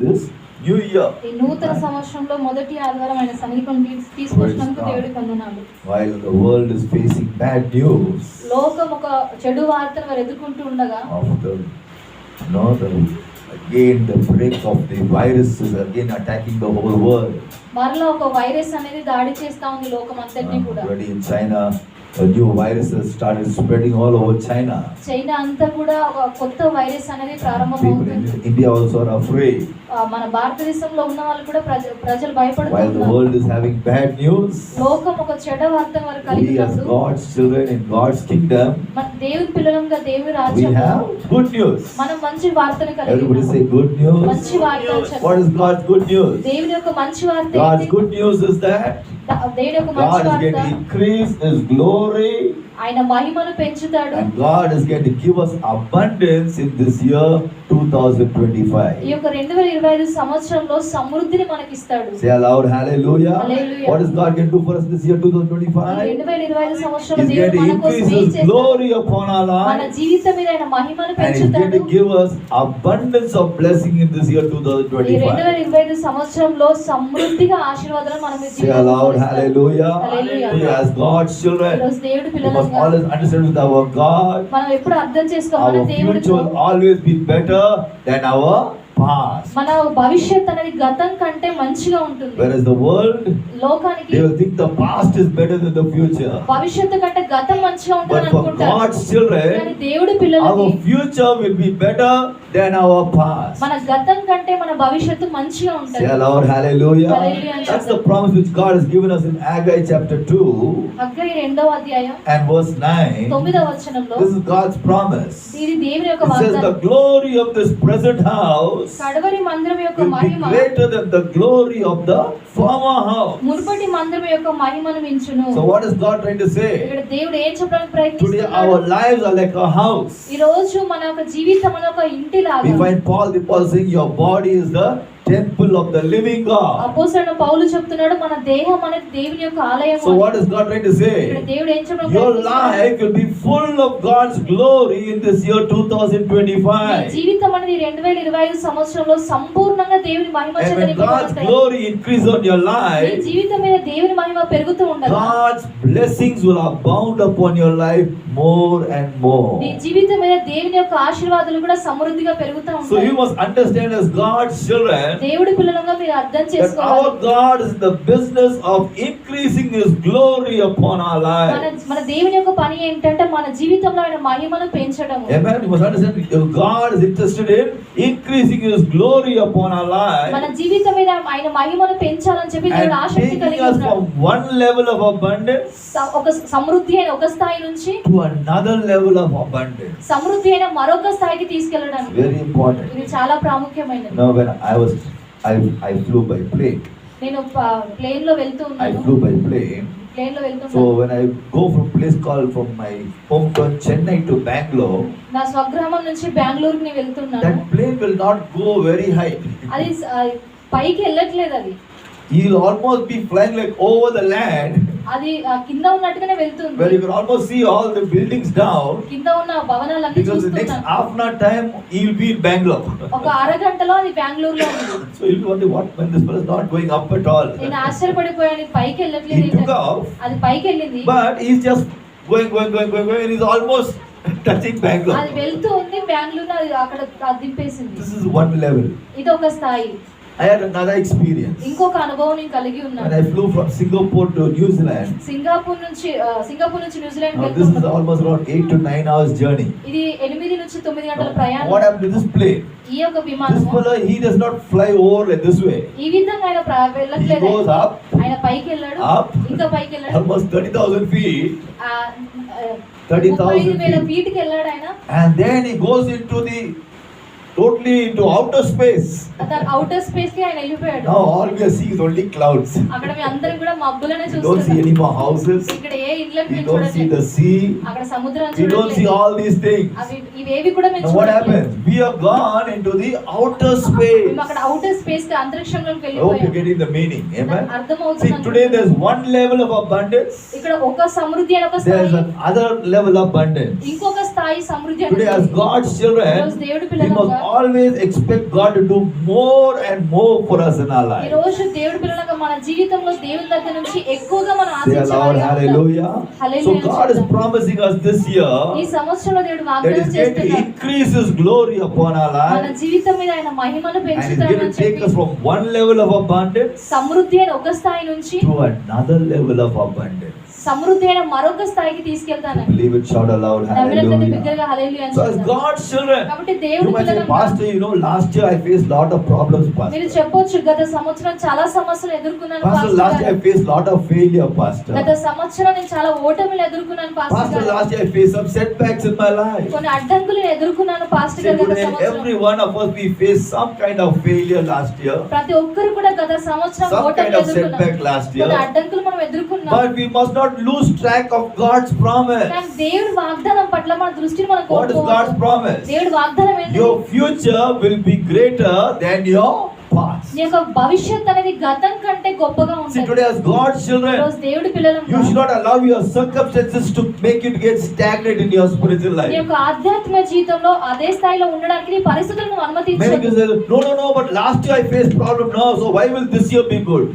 this new year. ఈ నూతన సంవత్సరంలో మొదటి ఆదివారం ఆయన సన్నిధికి తీసుకొచ్చినందుకు దేవుడికి వందనాలు. While the world is facing bad news లోకం ఒక చెడు వార్తను వారు ఎదుర్కొంటూ ఉండగా of the again the break of the virus is again attacking the whole world. మరలా ఒక వైరస్ అనేది దాడి చేస్తా ఉంది లోకం అంతటిని కూడా. Already in China a new virus has started spreading all over China. China అంతా కూడా ఒక కొత్త వైరస్ అనేది People ప్రారంభమవుతుంది. in India also are afraid. మన భారతదేశంలో ఉన్న వాళ్ళు కూడా ప్రజలు While the భయపడుతున్నారు. world is having bad news, లోకం ఒక చెడు వార్తను వారు కలిగి we as ఉన్నప్పుడు God's children in God's kingdom, మన దేవుని పిల్లలంగా దేవుని we రాజ్యంలో have good news. మనం మంచి వార్తను కలిగి Everybody ఉన్నాం. say good news. మంచి వార్త What చెప్పండి. is God's good news? దేవుని యొక్క మంచి వార్త God's ఏంటి? good news is that దేవుని యొక్క మంచి God is going వార్త to increase His glory, ఆయన మహిమను పెంచుతాడు. and God is going to give us abundance in this year ఈ 2025. యొక్క 2025 సంవత్సరంలో సమృద్ధిని మనకి ఇస్తాడు. Say aloud, hallelujah. Hallelujah. What is God going to do for us this year ఈ 2025? 2025 సంవత్సరంలో He's going దేవుడు to మన కోసం increase ఏం His చేస్తాడు? glory upon our మన lives, జీవితం మీద ఆయన మహిమను and He's going పెంచుతాడు. to give us abundance of blessing in this year ఈ 2025. 2025 సంవత్సరంలో సమృద్ధిగా ఆశీర్వాదాలు మన మీద Say aloud, hallelujah. Hallelujah. We as God's children, ఈరోజు దేవుడి we must పిల్లలంగా always understand with our God, మనం ఎప్పుడు అర్థం చేసుకోవాలి our దేవుడితో future will always be better than our past. మన భవిష్యత్ అనేది గతం కంటే మంచిగా ఉంటుంది. Whereas the world, లోకానికి they will think the past is better than the future. భవిష్యత్తు కంటే గతం మంచిగా ఉంటుంది But for అనుకుంటారు. God's children, కానీ దేవుడి పిల్లలకి our future will be better than our past. మన గతం కంటే మన భవిష్యత్తు మంచిగా ఉంటుంది. Say aloud, hallelujah. Hallelujah. That's the promise which God has given us in Haggai chapter 2 హగ్గయి 2వ అధ్యాయం and verse 9. 9వ వచనంలో This is God's promise. ఇది దేవుని యొక్క It says the వాగ్దానం. glory of this present house కడవరి మందిరం యొక్క will be Mahima greater than the glory of the former house. మునుపటి మందిరం యొక్క మహిమను మించును. So what is God trying to say? ఇక్కడ దేవుడు ఏం చెప్పడానికి Today ప్రయత్నిస్తున్నాడు? our lives are like a house. ఈ రోజు మన యొక్క జీవితం అనే ఒక ఇంటి We లాగా. find Paul the apostle saying your body is the temple of the living God. అపోస్తలుడైన పౌలు చెప్తున్నాడు మన దేహం అనేది దేవుని యొక్క ఆలయం. So what is God trying to ఇక్కడ say? దేవుడు ఏం చెప్పడానికి Your ప్రయత్నిస్తున్నాడు? life will be full of God's glory in this year నీ 2025. జీవితం అనేది 2025 సంవత్సరంలో సంపూర్ణంగా దేవుని మహిమ And చేత when God's నింపబడతాయి. glory increase on your నీ life, జీవితం మీద దేవుని మహిమ పెరుగుతూ ఉండగా God's blessings will abound upon your life more and నీ more. జీవితం మీద దేవుని యొక్క ఆశీర్వాదాలు కూడా సమృద్ధిగా పెరుగుతూ So ఉంటాయి. you must understand as God's children దేవుడి పిల్లలుగా మీరు అర్థం that చేసుకోవాలి. our God is in the business of increasing His glory upon our lives. మన దేవుని యొక్క పని ఏంటంటే మన జీవితంలో ఆయన మహిమను పెంచడము. Amen. You must understand that God is interested in increasing His glory upon our మన lives జీవితం మీద ఆయన మహిమను పెంచాలని చెప్పి దేవుడు and ఆసక్తి taking కలిగి us ఉన్నాడు. from one level of abundance ఒక సమృద్ధి అయిన ఒక స్థాయి నుంచి to another level of abundance. సమృద్ధి అయిన మరొక స్థాయికి తీసుకెళ్ళడానికి. Very important. ఇది చాలా ప్రాముఖ్యమైనది. Now when I flew by plane. నేను ప్లేన్ లో వెళ్తూ I ఉన్నాను. flew by plane. ప్లేన్ లో So వెళ్తున్నాను. when I go from place called from my hometown Chennai to Bangalore, నా స్వగ్రామం నుంచి బెంగళూరుకి నేను వెళ్తున్నాను. that plane will not go very high. అది పైకి వెళ్ళట్లేదు. అది You'll almost be flying like over the land, అది కింద ఉన్నట్టుగానే వెళ్తుంది. where you can almost see all the buildings down. కింద ఉన్న భవనాలన్నీ Because the next చూస్తున్నాను. half an hour time you'll be in Bangalore. ఒక అరగంటలో అది బెంగళూరులో ఉంది. So you'll be wondering what when this fellow is not going up at all. నేను ఆశ్చర్యపడిపోయాను. పైకి వెళ్ళట్లేదు. He took off, అది పైకి వెళ్ళింది. but he's just going, and he's almost touching అది Bangalore. వెళ్తూ ఉంది. బెంగళూరు అది అక్కడ దింపేసింది. This is one level. ఇది ఒక స్థాయి. I had another experience. ఇంకొక అనుభవం నేను కలిగి When ఉన్నాను. I flew from Singapore to New Zealand, Singapore నుంచి న్యూజిలాండ్ now this is వెళ్తున్నాను. almost around 8 to 9 hours journey. ఇది 8 నుంచి 9 గంటల Now, ప్రయాణం. what happened to this plane? ఈ యొక్క This విమానం fellow, he does not fly over like this way. ఈ విధంగా ఆయన He వెళ్ళట్లేదు. goes up, ఆయన పైకి వెళ్ళాడు. up, ఇంకా పైకి వెళ్ళాడు. almost 30,000 feet, 30,000 feet. ఫీట్కి వెళ్ళాడు ఆయన. And then he goes totally into outer space. Outer space కి ఆయన వెళ్ళిపోయాడు. Now all we are seeing is only clouds. అక్కడ మేము అందరం కూడా మబ్బులనే We don't see చూస్తున్నాం. any more houses. ఇక్కడ ఏ ఇళ్ళని We మేము don't see చూడట్లేదు. the sea. అక్కడ సముద్రాన్ని We don't see చూడట్లేదు. all these things. అవి ఇవేవి కూడా మేము Now what చూడట్లేదు. happens? We have gone into the outer మేము space. అక్కడ అవుటర్ స్పేస్ కి అంతరిక్షంలోకి I hope you're వెళ్ళిపోయాం. getting the meaning. Amen. See, అర్థమవుతుంది. today there's one level of abundance. ఇక్కడ ఒక సమృద్ధి అని ఒక There's స్థాయి, another level of abundance. ఇంకొక స్థాయి సమృద్ధి Today as అనేది. God's children, ఈరోజు దేవుడి we must పిల్లలుగా always expect God to do more and more for us in our ఈ life. రోజు దేవుడి పిల్లలుగా మన జీవితంలో దేవుని దగ్గర నుంచి ఎక్కువగా మనం Say aloud, hallelujah. So Hallelujah. God is promising us this ఈ year సంవత్సరంలో దేవుడు that వాగ్దానం is going to చేస్తున్నాడు increase His glory upon our మన life, జీవితం మీద ఆయన మహిమను and He's going పెంచుతాడని to take చెప్పి us from one level of abundance సమృద్ధి అయిన ఒక స్థాయి నుంచి to another level of abundance. సమృద్ధి అయిన మరొక స్థాయికి తీసుకెళ్తానని Believe it, shout aloud, నమ్మినట్లయితే hallelujah. బిగ్గరగా హల్లెలూయా అని So as చెప్తాను. God's children, కాబట్టి you దేవుడి might say, పిల్లలుగా Pastor, last year I faced lot of problems, మీరు Pastor. చెప్పొచ్చు గత సంవత్సరం చాలా సమస్యలు ఎదుర్కొన్నాను Pastor, pastor last year I గారు. faced lot of failure, Pastor. గత సంవత్సరం నేను చాలా ఓటమిలు ఎదుర్కొన్నాను పాస్టర్ Pastor, గారు. last year I faced some setbacks in my life. కొన్ని అడ్డంకులు నేను ఎదుర్కొన్నాను పాస్టర్ Say గారు గత today, సంవత్సరం. every one of us, we faced some kind of failure last year, ప్రతి ఒక్కరు కూడా గత సంవత్సరం some kind ఓటమిలు of setback ఎదుర్కొన్నారు. last కొన్ని year. అడ్డంకులు మనం ఎదుర్కొన్నాం. But we must not lose track of God's promise. కానీ దేవుడి వాగ్దానం పట్ల మన దృష్టిని మనం What is God's కోల్పోవద్దు. promise? దేవుడి వాగ్దానం ఏంటి? Your future will be greater than your past. నీ యొక్క భవిష్యత్ అనేది గతం కంటే గొప్పగా See, ఉంటుంది. today as God's ఈ children, రోజు దేవుడి పిల్లలం you should not allow your circumstances to make you to get stagnant in your spiritual నీ life. యొక్క ఆధ్యాత్మిక జీవితంలో అదే స్థాయిలో ఉండడానికి నీ పరిస్థితులను Many అనుమతించు. people say, no, but last year I faced problem now, so why will this year be good?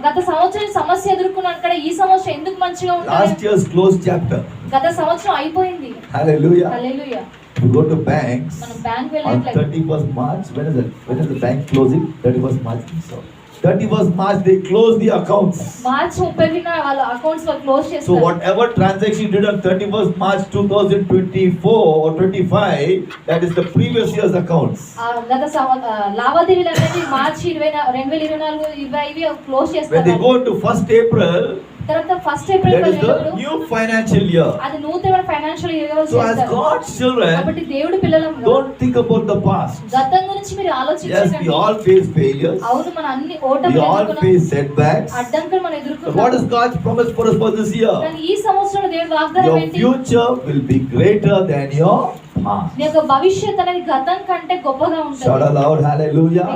గత సంవత్సరం సమస్య ఎదుర్కొన్నాను కదా ఈ సంవత్సరం ఎందుకు మంచిగా Last ఉంటుంది? year's closed chapter. గత సంవత్సరం అయిపోయింది. Hallelujah. Hallelujah. If you go to banks మనం బ్యాంక్ on వెళ్ళట్లేదు. 31st March, when is it? When is the bank closing? 31st March. So 31st March they close the accounts. March 30న వాళ్ళ accounts వాళ్ళు close So చేస్తారు. whatever transaction you did on 31st March 2024 or 25, that is the previous year's accounts. లావాదేవీలు అనేది మార్చి 2024 25 close When they చేస్తారు. go into 1st April, తర్వాత first April that is the new financial year. అది నూతన financial year So as God's children, కాబట్టి దేవుడి పిల్లలం don't think about the past. గతం గురించి మీరు Yes, we ఆలోచించకండి. all face failures. అవును మన అన్ని We ఓటములు all ఎదుర్కొన్నాం. face setbacks. అడ్డంకులు మనం But what ఎదుర్కొన్నాం. is God's promise for us for this year? కానీ ఈ సంవత్సరం దేవుడి వాగ్దానం Your ఏంటి? future will be greater than your past. నీ యొక్క భవిష్యత్ అనేది గతం కంటే గొప్పగా Shout ఉంటుంది. aloud, hallelujah.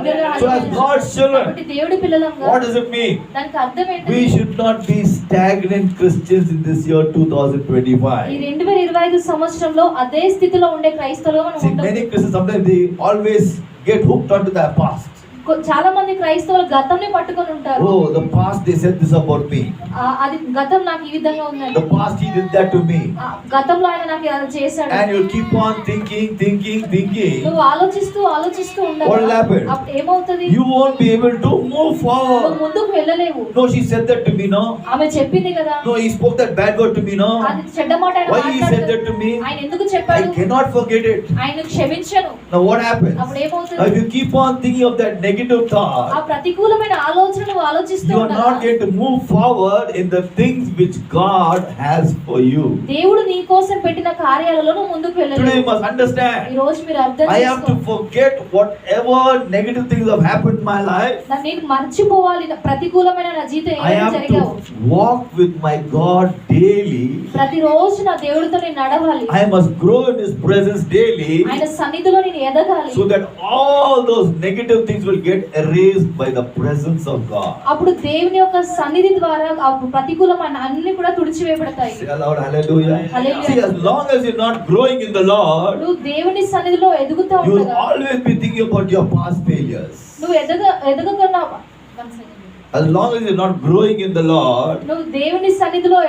So as God's children, కాబట్టి దేవుడి పిల్లలంగా what does it mean? దానికి అర్థం ఏంటి? We should not be stagnant Christians in this year ఈ 2025. 2025 సంవత్సరంలో అదే స్థితిలో ఉండే క్రైస్తవులుగా మనం See, ఉంటాం. many Christians sometimes they always get hooked onto their past. చాలా మంది క్రైస్తవులు గతంని పట్టుకొని ఉంటారు. Oh, the past they said this about me. అది గతం నాకు ఈ విధంగా ఉందండి. The past he did that to me. గతంలో ఆయన నాకు అది చేశాడు. And you keep on thinking. నువ్వు ఆలోచిస్తూ What will happen? ఉండగా అప్పుడు ఏమవుతుంది? You won't be able to move నువ్వు forward. ముందుకు వెళ్ళలేవు. No, she said that to me, no. ఆమె చెప్పింది కదా. No, he spoke that bad word to me, no. అది చెడ్డ మాట ఆయన Why he said మాట్లాడాడు. that to me? ఆయన ఎందుకు I చెప్పాడు? cannot forget it. ఆయన క్షమించను. Now what happens? అప్పుడు Now ఏమవుతుంది? if you keep on thinking of that negative ఆ thought, ప్రతికూలమైన ఆలోచనలు నువ్వు ఆలోచిస్తూ you are ఉండగా not going to move forward in the things which God has for you. దేవుడు నీ కోసం పెట్టిన కార్యాలలో నువ్వు ముందుకు Today you వెళ్ళలేవు. must understand. ఈ రోజు మీరు అర్థం I have to చేసుకోండి. forget whatever negative things have happened in my life. నేను మర్చిపోవాలి ప్రతికూలమైన నా జీవితం I ఏం have జరిగావు. to walk with my God daily. ప్రతిరోజు నా దేవుడితో నేను నడవాలి. I must grow in His presence daily, ఆయన సన్నిధిలో నేను ఎదగాలి. so that all those negative things will get erased by the presence of God. అప్పుడు దేవుని యొక్క సన్నిధి ద్వారా ఆ ప్రతికూలమైన అన్ని కూడా తుడిచివేయబడతాయి. Say aloud, hallelujah. Hallelujah. See, as long as you're not growing in the Lord, నువ్వు దేవుని సన్నిధిలో ఎదుగుతూ you will ఉండగా always be thinking about your past failures. నువ్వు ఎదగకుండా As long as you're not growing in the Lord, నువ్వు దేవుని సన్నిధిలో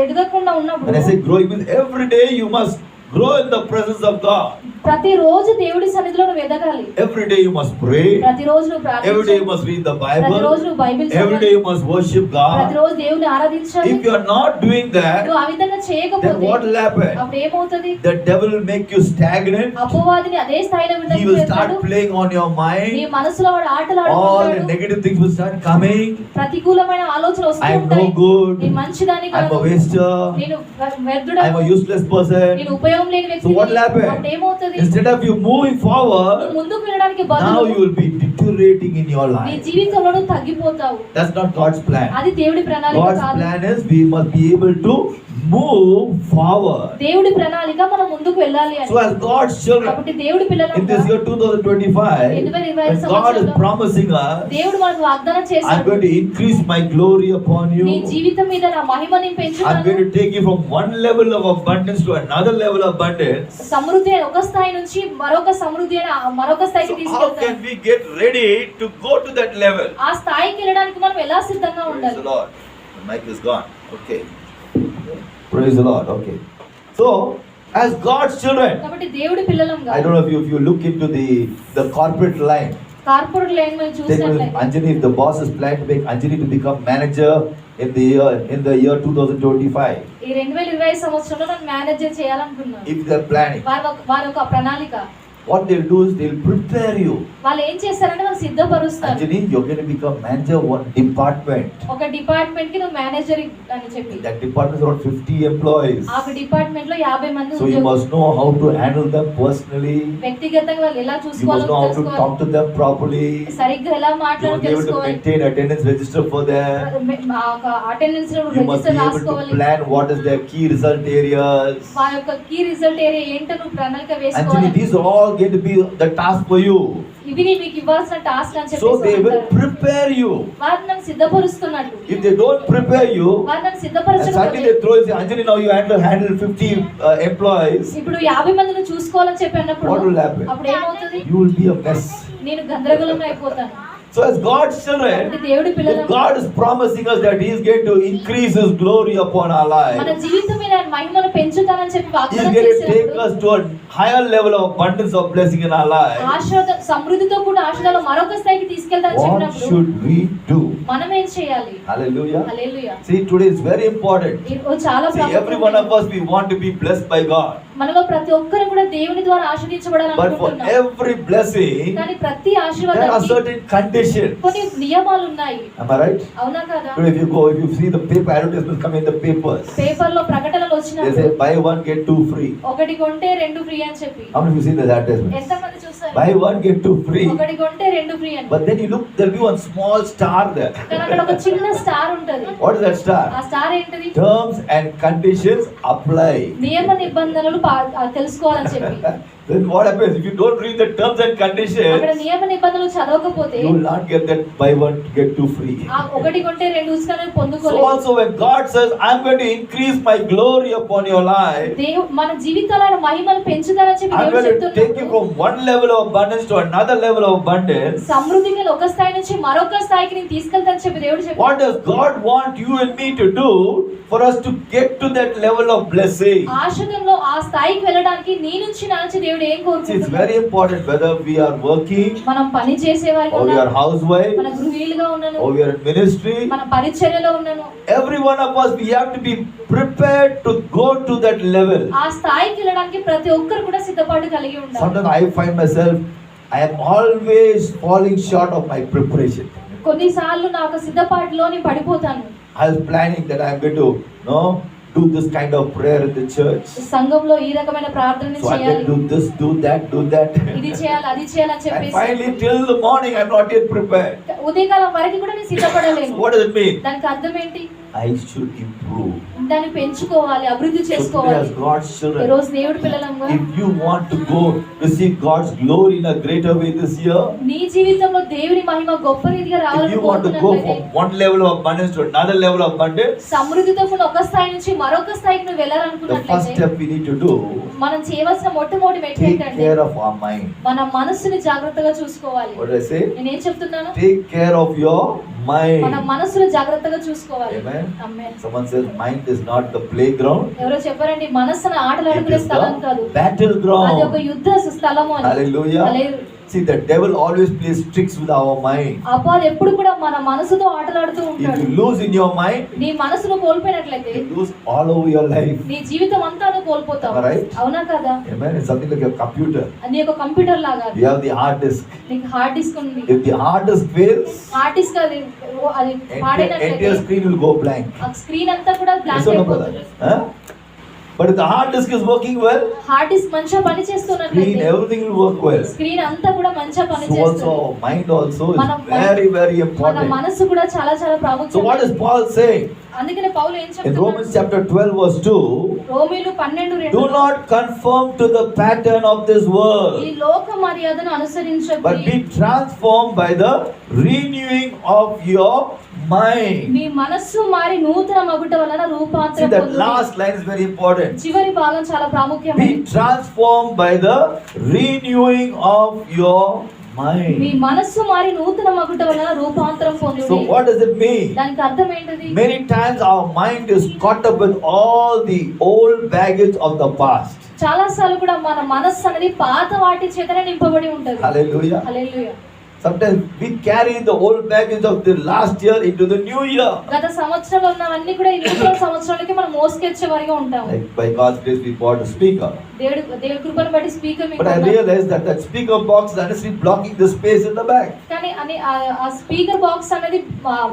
ఎదగకుండా when ఉన్నప్పుడు I say growing, means every day you must grow in the presence of God. ప్రతిరోజు దేవుడి సన్నిధిలో నువ్వు ఎదగాలి. Every day you must pray. ప్రతిరోజు నువ్వు Every day you ప్రార్థించాలి. must read the ప్రతిరోజు Bible. నువ్వు బైబిల్ Every day చదవాలి. you must worship God. ప్రతిరోజు దేవుని ఆరాధించాలి. If you are not doing that, నువ్వు ఆ విధంగా then చేయకపోతే what will happen? అప్పుడు ఏమవుతుంది? The devil will make you stagnant. అపవాదిని అదే స్థాయిలో He will start ఉండనిస్తాడు. playing on your నీ mind. మనసులో వాడు ఆటలు All the ఆడుకుంటాడు. negative things will start coming. ప్రతికూలమైన ఆలోచనలు వస్తూ I am no ఉంటాయి. good. నేను మంచిదాన్ని I am కాదు. a waster. నేను I am a వ్యర్థుడను. useless person. నేను ఉపయోగం లేని So వ్యక్తిని. what will happen? అప్పుడు ఏమవుతుంది? Instead of you moving నువ్వు forward, ముందుకు వెళ్ళడానికి now బదులు you will be deteriorating in your నీ life. జీవితంలో నువ్వు తగ్గిపోతావు. That's not God's plan. అది దేవుడి ప్రణాళిక God's కాదు. plan is we must be able to move forward. దేవుడి ప్రణాళిక మనం ముందుకు వెళ్ళాలి అని. So as God's children, కాబట్టి దేవుడి in పిల్లలంగా this year 2025, when God is promising us, దేవుడు మనకు వాగ్దానం I'm చేశాడు, going to increase my glory upon you. నీ జీవితం మీద నా మహిమని I'm పెంచుతాను. going to take you from one level of abundance to another level of abundance. సమృద్ధి అయిన ఒక స్థాయి నుంచి మరొక సమృద్ధి అయిన మరొక స్థాయికి So how తీసుకెళ్తాను. can we get ready to go to that level? ఆ స్థాయికి వెళ్ళడానికి మనం ఎలా సిద్ధంగా Praise ఉండాలి? the Lord. The mic is gone. Okay. Praise the Lord. Okay. So, as God's children, కాబట్టి దేవుడి పిల్లలంగా I don't know if you look into the corporate line. Corporate line మీద Then చూసినట్లయితే Anjani, if the boss is planning to make Anjani to become manager in the year 2025, ఈ 2025 సంవత్సరంలో నన్ను manager చేయాలనుకున్నాను. if they're planning, వారి ఒక ప్రణాళిక. what they'll do is they'll prepare you. వాళ్ళు ఏం చేస్తారంటే వాళ్ళు సిద్ధపరుస్తారు. Anjani, you're going to become manager of one department. ఒక డిపార్ట్మెంట్ కి నువ్వు మేనేజర్ అని చెప్పి, That department is around 50 employees. ఆ డిపార్ట్మెంట్ లో 50 మంది So you must know how to handle them personally. వ్యక్తిగతంగా వాళ్ళు ఎలా You must చూసుకోవాలో know how to తెలుసుకోవాలి. talk to them properly. సరిగ్గా ఎలా You must మాట్లాడాలో be able to తెలుసుకోవాలి. maintain attendance register for them. ఆ ఒక attendance You must register be able to రాసుకోవాలి. plan what is their key result areas. వారి యొక్క కీ రిజల్ట్ ఏరియా ఏంటో నువ్వు ప్రణాళిక Actually, వేసుకోవాలి. these are all going to be the task for you. ఇవి మీకు ఇవ్వాల్సిన టాస్క్ అని So they చెప్పి will prepare you. వారు నన్ను సిద్ధపరుస్తున్నట్టు. If they don't prepare you, వారు నన్ను and సిద్ధపరచకపోతే suddenly they throw you, say, Anjani, now you handle 50 employees. ఇప్పుడు 50 మందిని చూసుకోవాలని చెప్పి అన్నప్పుడు What will happen? అప్పుడు ఏమవుతుంది? You will be a mess. నేను గందరగోళంగా అయిపోతాను. So as God's కాబట్టి children, దేవుడి if పిల్లలు God is promising us that He is going to increase His glory upon our మన life, జీవితం మీద ఆయన మహిమను పెంచుతానని చెప్పి He is వాగ్దానం going to take చేసినప్పుడు us to a higher level of abundance of blessing in our life. ఆశీర్వాద సమృద్ధితో కూడా ఆశీర్వాదాలు మరొక స్థాయికి తీసుకెళ్తానని What చెప్పినప్పుడు should we do? మనం ఏం చేయాలి? Hallelujah. Hallelujah. See, today is very important. ఇది చాలా See, every one of us, we want to be blessed by God. మనలో ప్రతి ఒక్కరు కూడా దేవుని ద్వారా ఆశీర్వదించబడాలని But for అనుకుంటున్నాం. every blessing, కానీ ప్రతి there are ఆశీర్వాదానికి certain conditions. కొన్ని నియమాలు ఉన్నాయి. Am I right? అవునా కదా? Today, if you see the paper advertisements come in the papers, paper లో ప్రకటనలు they వచ్చినప్పుడు say buy one get two free. ఒకటి కొంటే రెండు ఫ్రీ అని చెప్పి How many of you see that advertisement? ఎంత మంది చూస్తారు? Buy one get two free. ఒకటి కొంటే రెండు ఫ్రీ అని. But then you look, there'll be one small star there. కానీ అక్కడ ఒక చిన్న స్టార్ ఉంటది. What is that star? ఆ స్టార్ ఏంటిది? Terms and conditions apply. నియమ నిబంధనలు తెలుసుకోవాలని చెప్పి. Then what happens if you don't read the terms and అక్కడ conditions? నియమ నిబంధనలు చదవకపోతే You will not get that buy one get two free. ఆ ఒకటి కొంటే రెండు ఉచితాలను So పొందుకోలేము. also when God says, I'm going to increase my glory upon your life, మన జీవితాల మహిమను పెంచుతానని చెప్పి I'm దేవుడు going to take you చెప్తున్నాడు. from one level of abundance to another level of abundance. సమృద్ధి మీద ఒక స్థాయి నుంచి మరొక స్థాయికి నేను తీసుకెళ్తానని చెప్పి దేవుడు చెప్పాడు. What does God want you and me to do for us to get to that level of blessing? ఆశీర్వాదంలో ఆ స్థాయికి వెళ్ళడానికి నీ నుంచి నా నుంచి దేవుడు ఏం See, it's కోరుకుంటున్నాడు? very important whether we are working మనం పని చేసేవారిగా or we are ఉన్నాను, housewives మన గృహిణులుగా ఉన్నాను, or we are in ministry. మన పరిచర్యలో ఉన్నాను. Every one of us, we have to be prepared to go to that level. ఆ స్థాయికి వెళ్ళడానికి ప్రతి ఒక్కరు కూడా సిద్ధపాటు కలిగి ఉండాలి. Sometimes I find myself, I am always falling short of my preparation. కొన్నిసార్లు నా ఒక సిద్ధపాటులో నేను పడిపోతాను. I was planning that I am going to, do this kind of prayer in the church. సంఘంలో ఈ రకమైన ప్రార్థన So I చేయాలి, can do this, do that. ఇది చేయాలి, అది చేయాలని And చెప్పేసి finally, till the morning, I am not yet prepared. ఉదయకాలం వరకు కూడా నేను సిద్ధపడలేను. What does it mean? దానికి అర్థం ఏంటి? I should improve. దాన్ని పెంచుకోవాలి, అభివృద్ధి So today, చేసుకోవాలి. as God's ఈ children, రోజు దేవుడి పిల్లలంగా if you want to go receive God's glory in a greater way this year, నీ జీవితంలో దేవుని మహిమ గొప్ప రీతిగా if రావాలని you want to go కోరుకున్నట్లయితే from one level of abundance to another level of abundance, సమృద్ధితో కూడిన ఒక స్థాయి నుంచి మరొక స్థాయికి నువ్వు the first వెళ్ళాలనుకున్నట్లయితే step we need to do, మనం చేయవలసిన మొట్టమొదటి మెట్టు take ఏంటంటే care of our mind. మన మనస్సుని జాగ్రత్తగా చూసుకోవాలి. What did I say? నేనేం చెప్తున్నాను? Take care of your మన mind. మనస్సును జాగ్రత్తగా చూసుకోవాలి. Amen. Amen. Someone says mind is not the playground, ఎవరో చెప్పారండి, మనస్సును it ఆటలాడుకునే is స్థలం కాదు, the battleground. అది ఒక యుద్ధ స్థలము అని. Hallelujah. Hallelujah. See, the devil always plays tricks with our mind. అపవాది ఎప్పుడు కూడా మన మనసుతో ఆటలాడుతూ If ఉంటాడు. you lose in your mind, నీ మనసును కోల్పోయినట్లయితే you lose all over your life. నీ జీవితం అంతా నువ్వు కోల్పోతావు. Am I right? అవునా కదా? Amen. It's something like a computer. అది ఒక కంప్యూటర్ లాగా. You have the hard disk. నీకు హార్డ్ డిస్క్ ఉంది. If the hard disk fails, hard disk అది entire పాడైనట్లయితే screen will go blank. ఆ స్క్రీన్ అంతా కూడా Yes blank or no, brother? అయిపోతుంది. Huh? But if the hard disk is working well, hard disk మంచిగా పని screen, చేస్తున్నట్లయితే everything will work well. Screen అంతా కూడా మంచిగా పని So also చేస్తుంది. our mind also is మన very, very మన important. మనసు కూడా చాలా చాలా So ప్రాముఖ్యం. what is Paul saying? అందుకనే పౌలు ఏం In చెప్తున్నాడు? Romans chapter 12 verse 2, రోమీలు 12:2 do not conform to the pattern of this ఈ world, లోక మర్యాదను అనుసరించకు, but be transformed by the renewing of your mind. మీ మనస్సు మారి నూతన మగుట వలన See, రూపాంతరం that పొందుడి. last line is very important. చివరి భాగం చాలా ప్రాముఖ్యమైనది. Be transformed by the renewing of your mind. మీ మనస్సు మారి నూతన మగుట వలన రూపాంతరం పొందుడి. So what does it mean? దానికి అర్థం ఏంటిది? Many times our mind is caught up with all the old baggage of the past. చాలా సార్లు కూడా మన మనస్సు అనేది పాత వాటి చేతనే నింపబడి ఉంటది. Hallelujah. Hallelujah. Sometimes we carry the old baggage of the last year into the new year. గత సంవత్సరంలో ఉన్నవన్నీ కూడా ఈ నూతన సంవత్సరానికి మనం మోసుకొచ్చే వారిగా ఉంటాం. Like by God's grace we bought a speaker. దేవుడి కృపను బట్టి స్పీకర్ మీకు But I realized that that speaker box is honestly blocking the space in the back. కానీ ఆ స్పీకర్ బాక్స్ అనేది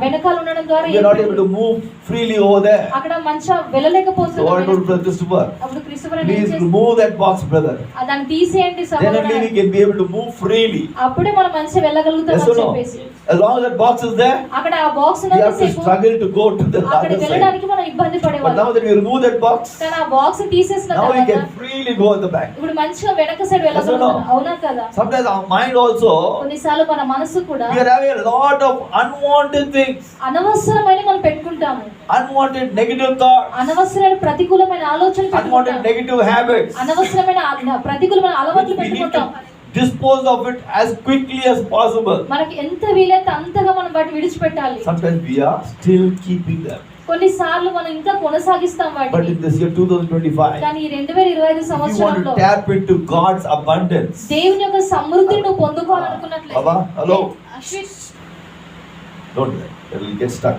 వెనకాల ఉండడం ద్వారా We are not able to move freely over there. అక్కడ మంచిగా వెళ్ళలేకపోతుంది. So what I told Brother Christopher, అప్పుడు Christopher ఏం please చేశాడు? remove that box, brother. దాన్ని తీసేయండి Then only we సహోదరుడా. can be able to move freely. అప్పుడే మనం మంచిగా వెళ్ళగలుగుతాం Yes అని or no? చెప్పేసి. As long as that box is there, అక్కడ ఆ బాక్స్ we have to ఉన్నంతసేపు struggle to go to the అక్కడ other side. వెళ్ళడానికి మనం ఇబ్బంది But now పడేవాళ్ళం. that we remove that box, కానీ ఆ బాక్స్ తీసేసిన now we తర్వాత can freely go at the back. ఇప్పుడు మంచిగా వెనక సైడ్ వెళ్ళగలుగుతాం. Yes or no? అవునా కదా? Sometimes our mind also, కొన్నిసార్లు మన మనసు కూడా we are having a lot of unwanted things, అనవసరమైన మనం పెట్టుకుంటాము. unwanted negative thoughts, అనవసరమైన ప్రతికూలమైన ఆలోచనలు unwanted పెట్టుకుంటాం. negative habits. అనవసరమైన ప్రతికూలమైన అలవాట్లు We need to పెట్టుకుంటాం. dispose of it as quickly as possible. మనకి ఎంత వీలైతే అంతగా మనం వాటిని విడిచిపెట్టాలి. Sometimes we are still keeping them. కొన్నిసార్లు మనం ఇంకా కొనసాగిస్తాం But వాటిని. in this year 2025, కానీ ఈ 2025 if you want సంవత్సరంలో to tap into God's abundance, దేవుని యొక్క సమృద్ధిని నువ్వు పొందుకోవాలనుకున్నట్లయితే Baba, hello. Ashwin, Don't do that. It will get stuck.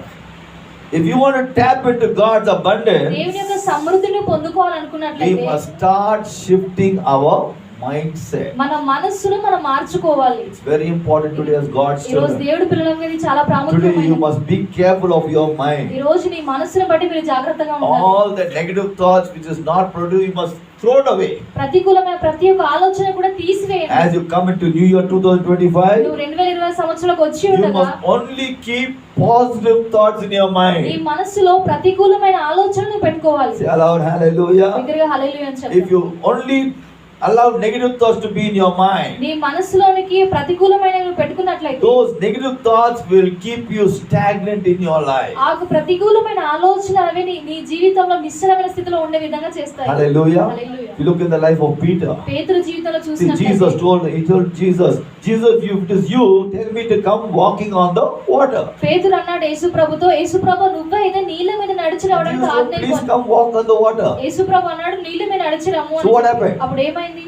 If you want to tap into God's abundance, దేవుని యొక్క సమృద్ధిని we పొందుకోవాలనుకున్నట్లయితే must start shifting our mindset. మన మనస్సును మనం మార్చుకోవాలి. It's very important today as God's ఈ రోజు children. దేవుడి పిల్లల మీద ఇది చాలా Today you ప్రాముఖ్యమైనది. must be careful of your ఈ mind. రోజు నీ మనస్సును బట్టి మీరు జాగ్రత్తగా ఉండాలి. All the negative thoughts which is not productive, you must throw it away. ప్రతికూలమైన ప్రతి ఒక్క ఆలోచన కూడా తీసివేయండి. As you come into New Year 2025, నువ్వు 2020 సంవత్సరంలోకి వచ్చి you ఉండగా must only keep positive thoughts in your నీ mind. మనస్సులో ప్రతికూలమైన ఆలోచనలు పెట్టుకోవాలి. Say aloud, hallelujah. దగ్గరగా హల్లెలూయా అని If చెప్పు. you only allow negative thoughts to be in your mind, నీ మనస్సులోనికి ప్రతికూలమైనవి పెట్టుకున్నట్లయితే those negative thoughts will keep you stagnant in your life. ఆ ప్రతికూలమైన ఆలోచనలు అవి నీ జీవితంలో నిశ్చలమైన స్థితిలో ఉండే విధంగా చేస్తాయి. Hallelujah. Hallelujah. If you look in the life of Peter, పేతురు జీవితంలో see, Jesus చూసినట్లయితే he told Jesus, if it is you, tell me to come walking on the water. పేతురు అన్నాడు యేసుప్రభుతో, యేసుప్రభు నువ్వే అయితే నీళ్ళ మీద నడిచి రావడానికి Jesus said, ఆజ్ఞ please ఇవ్వు. come walk on the water. యేసుప్రభు అన్నాడు నీళ్ళ మీద నడిచి రమ్ము So what అని. happened? అప్పుడు ఏమైంది?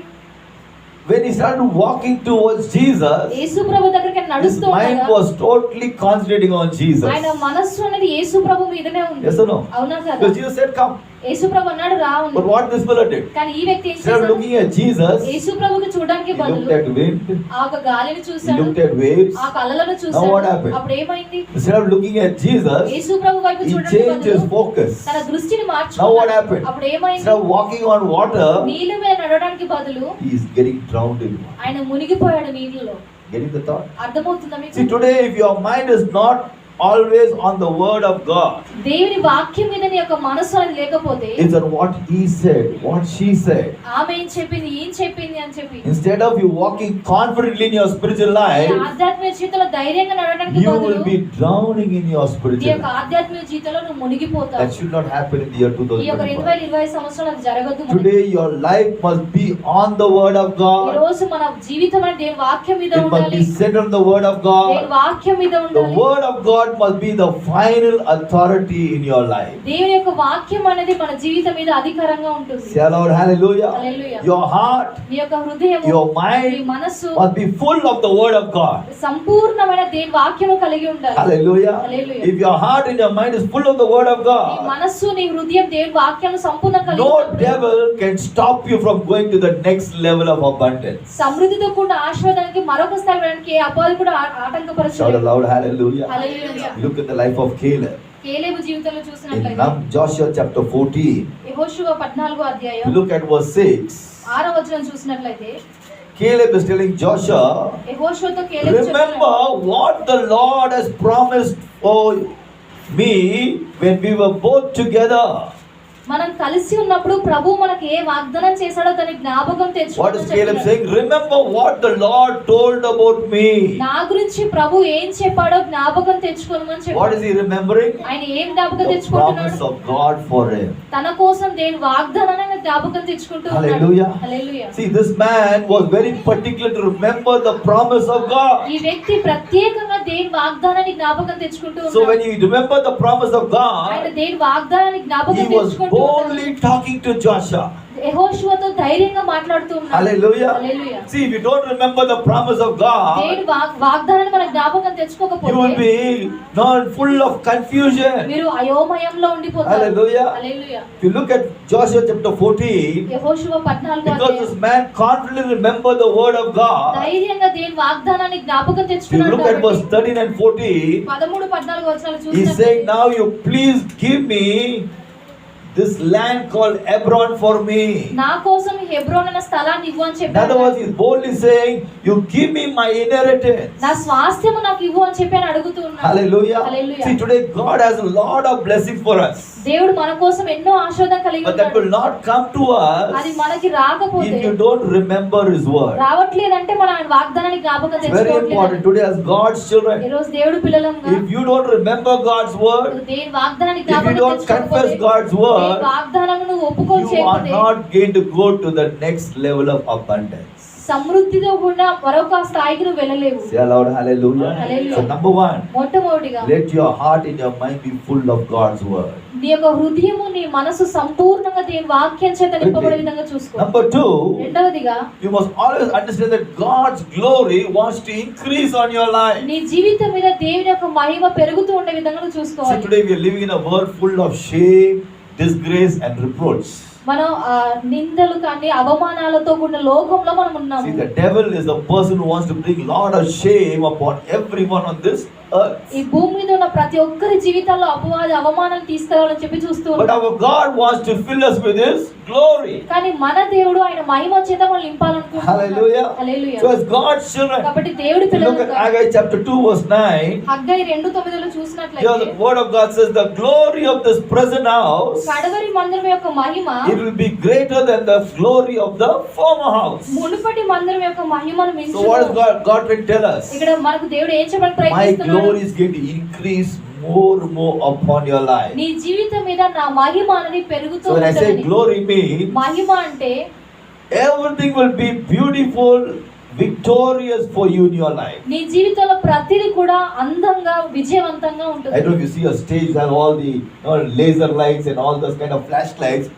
When he started walking towards Jesus, యేసుప్రభు దగ్గరికి his నడుస్తూ mind ఉండగా was totally concentrating on Jesus. ఆయన మనస్సు అనేది యేసుప్రభు మీదనే ఉంది. Yes or no? అవునా కదా? Because Jesus said, come. యేసుప్రభు అన్నాడు రా ఉంది. But what this fellow did? కానీ ఈ వ్యక్తి ఏం Instead of చేశాడు? looking at Jesus, యేసుప్రభుకి చూడడానికి he బదులు looked at wind, ఆ ఒక గాలిని he చూశాడు, looked at waves. ఆ కళ్ళలను Now what చూశాడు. happened? అప్పుడు ఏమైంది? Instead of looking at Jesus, యేసుప్రభు వైపు he చూడడానికి changed his బదులు focus. తన దృష్టిని Now what మార్చుకున్నాడు. happened? అప్పుడు ఏమైంది? Instead of walking on water, నీళ్ళ మీద నడవడానికి బదులు he is getting drowned in water. ఆయన మునిగిపోయాడు నీళ్ళలో. Getting the thought? అర్థమవుతుందా See, మీకు? today if your mind is not always on the word of God, దేవుని వాక్యం మీద నీ యొక్క మనసు అనేది లేకపోతే it's on what he said, what she said. ఆమె ఏం చెప్పింది, ఏం చెప్పింది అని చెప్పి Instead of you walking confidently in your spiritual నీ life, ఆధ్యాత్మిక జీవితంలో ధైర్యంగా నడవడానికి you బదులు will be drowning in your నీ spiritual యొక్క life. ఆధ్యాత్మిక జీవితంలో నువ్వు మునిగిపోతావు. That should not happen in the year ఈ యొక్క 2025. 2020 సంవత్సరంలో అది జరగదు. Today your life must be on the word of ఈ God. రోజు మన జీవితం అనేది దేవుని వాక్యం మీద It must ఉండాలి. be centered on the word of దేవుని God. వాక్యం మీద The ఉండాలి. word of God must be the final authority in your life. దేవుని యొక్క వాక్యం అనేది మన జీవితం మీద అధికారంగా ఉంటుంది. Say aloud, hallelujah. Hallelujah. Your heart, నీ యొక్క హృదయం, your నీ mind మనస్సు must be full of the word of God. సంపూర్ణమైన దేవుని వాక్యము కలిగి ఉండాలి. Hallelujah. Hallelujah. If your heart and your mind is full of the word of నీ God, మనస్సు, నీ హృదయం దేవుని వాక్యం సంపూర్ణ కలిగి no ఉన్నప్పుడు devil can stop you from going to the next level of abundance. సమృద్ధితో కూడిన ఆశీర్వాదానికి మరొక స్థాయి వెళ్ళడానికి ఏ అపవాది కూడా Shout ఆటంకపరచలేదు. aloud, hallelujah. Hallelujah. Look at the life of Caleb. కేలేబు జీవితంలో In చూసినట్లయితే Joshua chapter 14, యెహోషువ 14వ అధ్యాయం you look at verse 6. 6వ వచనం చూసినట్లయితే Caleb is telling Joshua, యెహోషువతో కేలేబు చెప్తున్నాడు, remember what the Lord has promised for me when we were both together. మనం కలిసి ఉన్నప్పుడు ప్రభు మనకి ఏ వాగ్దానం చేశాడో దాని జ్ఞాపకం What is Caleb తెచ్చుకోవాలి. saying? Remember what the Lord told about me. నా గురించి ప్రభు ఏం చెప్పాడో జ్ఞాపకం తెచ్చుకోమని What చెప్పాడు. is he remembering? ఆయన ఏం జ్ఞాపకం The తెచ్చుకుంటున్నాడు? promise of God for him. తన కోసం దేని వాగ్దానాన్ని జ్ఞాపకం తెచ్చుకుంటూ ఉన్నాడు. Hallelujah. Hallelujah. See, this man was very particular to remember the promise of God. ఈ వ్యక్తి ప్రత్యేకంగా దేని వాగ్దానాన్ని జ్ఞాపకం తెచ్చుకుంటూ So ఉన్నాడు. when you remember the promise of ఆయన God, దేని వాగ్దానాన్ని జ్ఞాపకం he was తెచ్చుకుంటూ ఉన్నాడు. boldly talking to Joshua. యెహోషువతో ధైర్యంగా మాట్లాడుతూ ఉన్నాడు. Hallelujah. Hallelujah. See, if you don't remember the promise of God, దేని వాగ్దానాన్ని మన జ్ఞాపకం you will తెచ్చుకోకపోతే be not full of confusion. మీరు అయోమయంలో ఉండిపోతారు. Hallelujah. Hallelujah. If you look at Joshua chapter 14, యెహోషువ 14వ because this అధ్యాయం man confidently remembered the word of God, ధైర్యంగా దేని వాగ్దానాన్ని జ్ఞాపకం if you తెచ్చుకున్నాడు look at verse కాబట్టి 13 and 14, 13 14 వచనాలు he's saying, చూసినట్లయితే now you please give me this land called Hebron for me. నా కోసం హెబ్రోన్ అనే స్థలాన్ని ఇవ్వు అని In చెప్పాడు. other words, he's boldly saying, you give me my inheritance. నా స్వాస్థ్యము నాకు ఇవ్వు అని చెప్పి అని అడుగుతూ ఉన్నాడు. Hallelujah. Hallelujah. See, today God has a lot of blessings for us, దేవుడు మన కోసం ఎన్నో ఆశీర్వాదం కలిగి but that ఉన్నాడు. will not come to అది us మనకి రాకపోతే if you don't remember his word. రావట్లేదంటే మనం ఆయన వాగ్దానాన్ని జ్ఞాపకం It's very important తెచ్చుకోవట్లేదు. today as God's ఈ children. రోజు దేవుడు పిల్లలంగా If you don't remember God's word, దేని వాగ్దానాన్ని if you జ్ఞాపకం don't confess తెచ్చుకోకపోతే God's దేని word, వాగ్దానాన్ని నువ్వు ఒప్పుకోలు you are చేయకపోతే not going to go to the next level of abundance. సమృద్ధితో కూడా మరొక స్థాయికి నువ్వు వెళ్ళలేవు. Say aloud, hallelujah. Hallelujah. So number one, మొట్టమొదటిగా let your heart and your mind be full of God's word. నీ యొక్క హృదయము నీ మనసు సంపూర్ణంగా దేని వాక్యం చేత నింపబడే విధంగా చూసుకో. Number two, రెండవదిగా you must always understand that God's glory wants to increase on your life. నీ జీవితం మీద దేవుని యొక్క మహిమ పెరుగుతూ ఉండే విధంగా నువ్వు See, చూసుకోవాలి. today we are living in a world full of shame, disgrace and reproach. మనం నిందలు కానీ అవమానాలతో కూడిన లోకంలో మనం ఉన్నాము. See, the devil is the person who wants to bring lot of shame upon everyone on this earth. ఈ భూమి మీద ఉన్న ప్రతి ఒక్కరి జీవితాల్లో అపవాది అవమానాలు తీసుకురావాలని చెప్పి చూస్తూ But ఉన్నాడు. our God wants to fill us with his glory. కానీ మన దేవుడు ఆయన మహిమ చేత మనం నింపాలనుకుంటున్నాడు. Hallelujah. హల్లెలూయా. So as God's children, కాబట్టి దేవుడి if you look at పిల్లలుగా Haggai chapter 2 verse 9, Haggai 2:9లో here చూసినట్లయితే the word of God says the glory of this present house, కడవరి మందిరం యొక్క మహిమ it will be greater than the glory of the former house. మునుపటి మందిరం యొక్క మహిమను So what is మించును. God will tell us? ఇక్కడ మనకు దేవుడు ఏం చెప్పడానికి My ప్రయత్నిస్తున్నాడు? glory is going to increase more upon your life. నీ జీవితం మీద నా మహిమ అనేది పెరుగుతూ So when I say ఉంటుందని. glory means మహిమ అంటే everything will be beautiful, victorious for you in your life. నీ జీవితంలో ప్రతిదీ కూడా అందంగా విజయవంతంగా I ఉంటుంది. don't know if you see a stage that all the laser lights and all those kind of flashlights.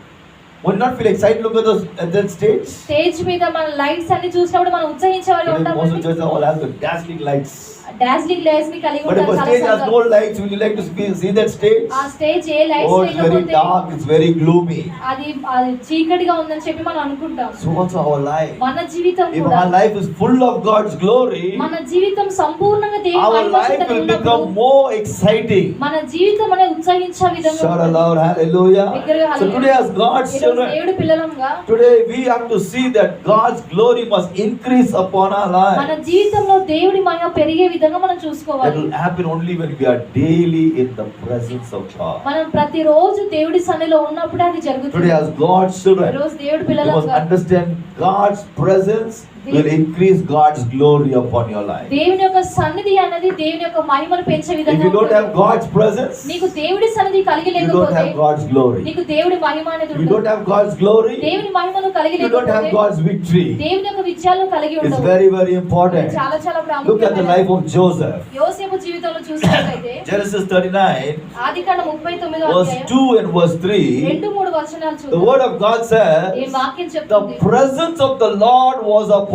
Would not feel excited look at that stage? Stage మీద మన lights అన్ని చూసినప్పుడు మనం ఉత్సహించే వాళ్ళు Today, most of the ఉంటాం. churches all have the dazzling lights. Dazzling lights ని కలిగి But if ఉంటారు a చాలా stage has no సంఘాలు. lights, would you like to see that stage? ఆ stage A lights Oh, it's very లేకపోతే dark, it's very gloomy. అది అది చీకటిగా ఉందని చెప్పి మనం అనుకుంటాం. So also our life. మన జీవితం If కూడా our life is full of God's glory, మన జీవితం సంపూర్ణంగా దేవుని our మహిమ life చేత will ఉన్నప్పుడు become more exciting. మన జీవితం అనేది ఉత్సాహించే విధంగా Shout ఉంటుంది. aloud, hallelujah. బిగ్గరగా So హల్లెలూయా. today as God's ఈరోజు children, దేవుడి పిల్లలంగా today we have to see that God's glory must increase upon our మన lives. జీవితంలో దేవుడి మహిమ పెరిగే విధంగా మనం That చూసుకోవాలి. will happen only when we are daily in the presence of God. మనం ప్రతిరోజు దేవుడి సన్నిధిలో ఉన్నప్పుడే అది Today జరుగుతుంది. as God's children, ఈరోజు దేవుడి you must పిల్లలంగా understand God's presence will increase God's glory upon your life. దేవుని యొక్క సన్నిధి అనేది దేవుని యొక్క మహిమను పెంచే If విధంగా you don't have ఉంటుంది. God's presence, నీకు దేవుడి సన్నిధి కలిగి you don't లేకపోతే have God's glory. నీకు దేవుడి మహిమ అనేది If you don't ఉండదు. have God's glory, దేవుని మహిమను కలిగి you don't have లేకపోతే God's victory. దేవుని యొక్క విజయాలను కలిగి It's ఉండవు. very, very important. చాలా చాలా Look at the life ప్రాముఖ్యమైనది. of Joseph. యోసేపు జీవితంలో చూసినట్లయితే Genesis 39, ఆదికాండం 39వ verse అధ్యాయం 2 and verse 3. 2-3 వచనాలు The చూద్దాం. word of God ఈ says, వాక్యం the చెప్తుంది presence of the Lord was upon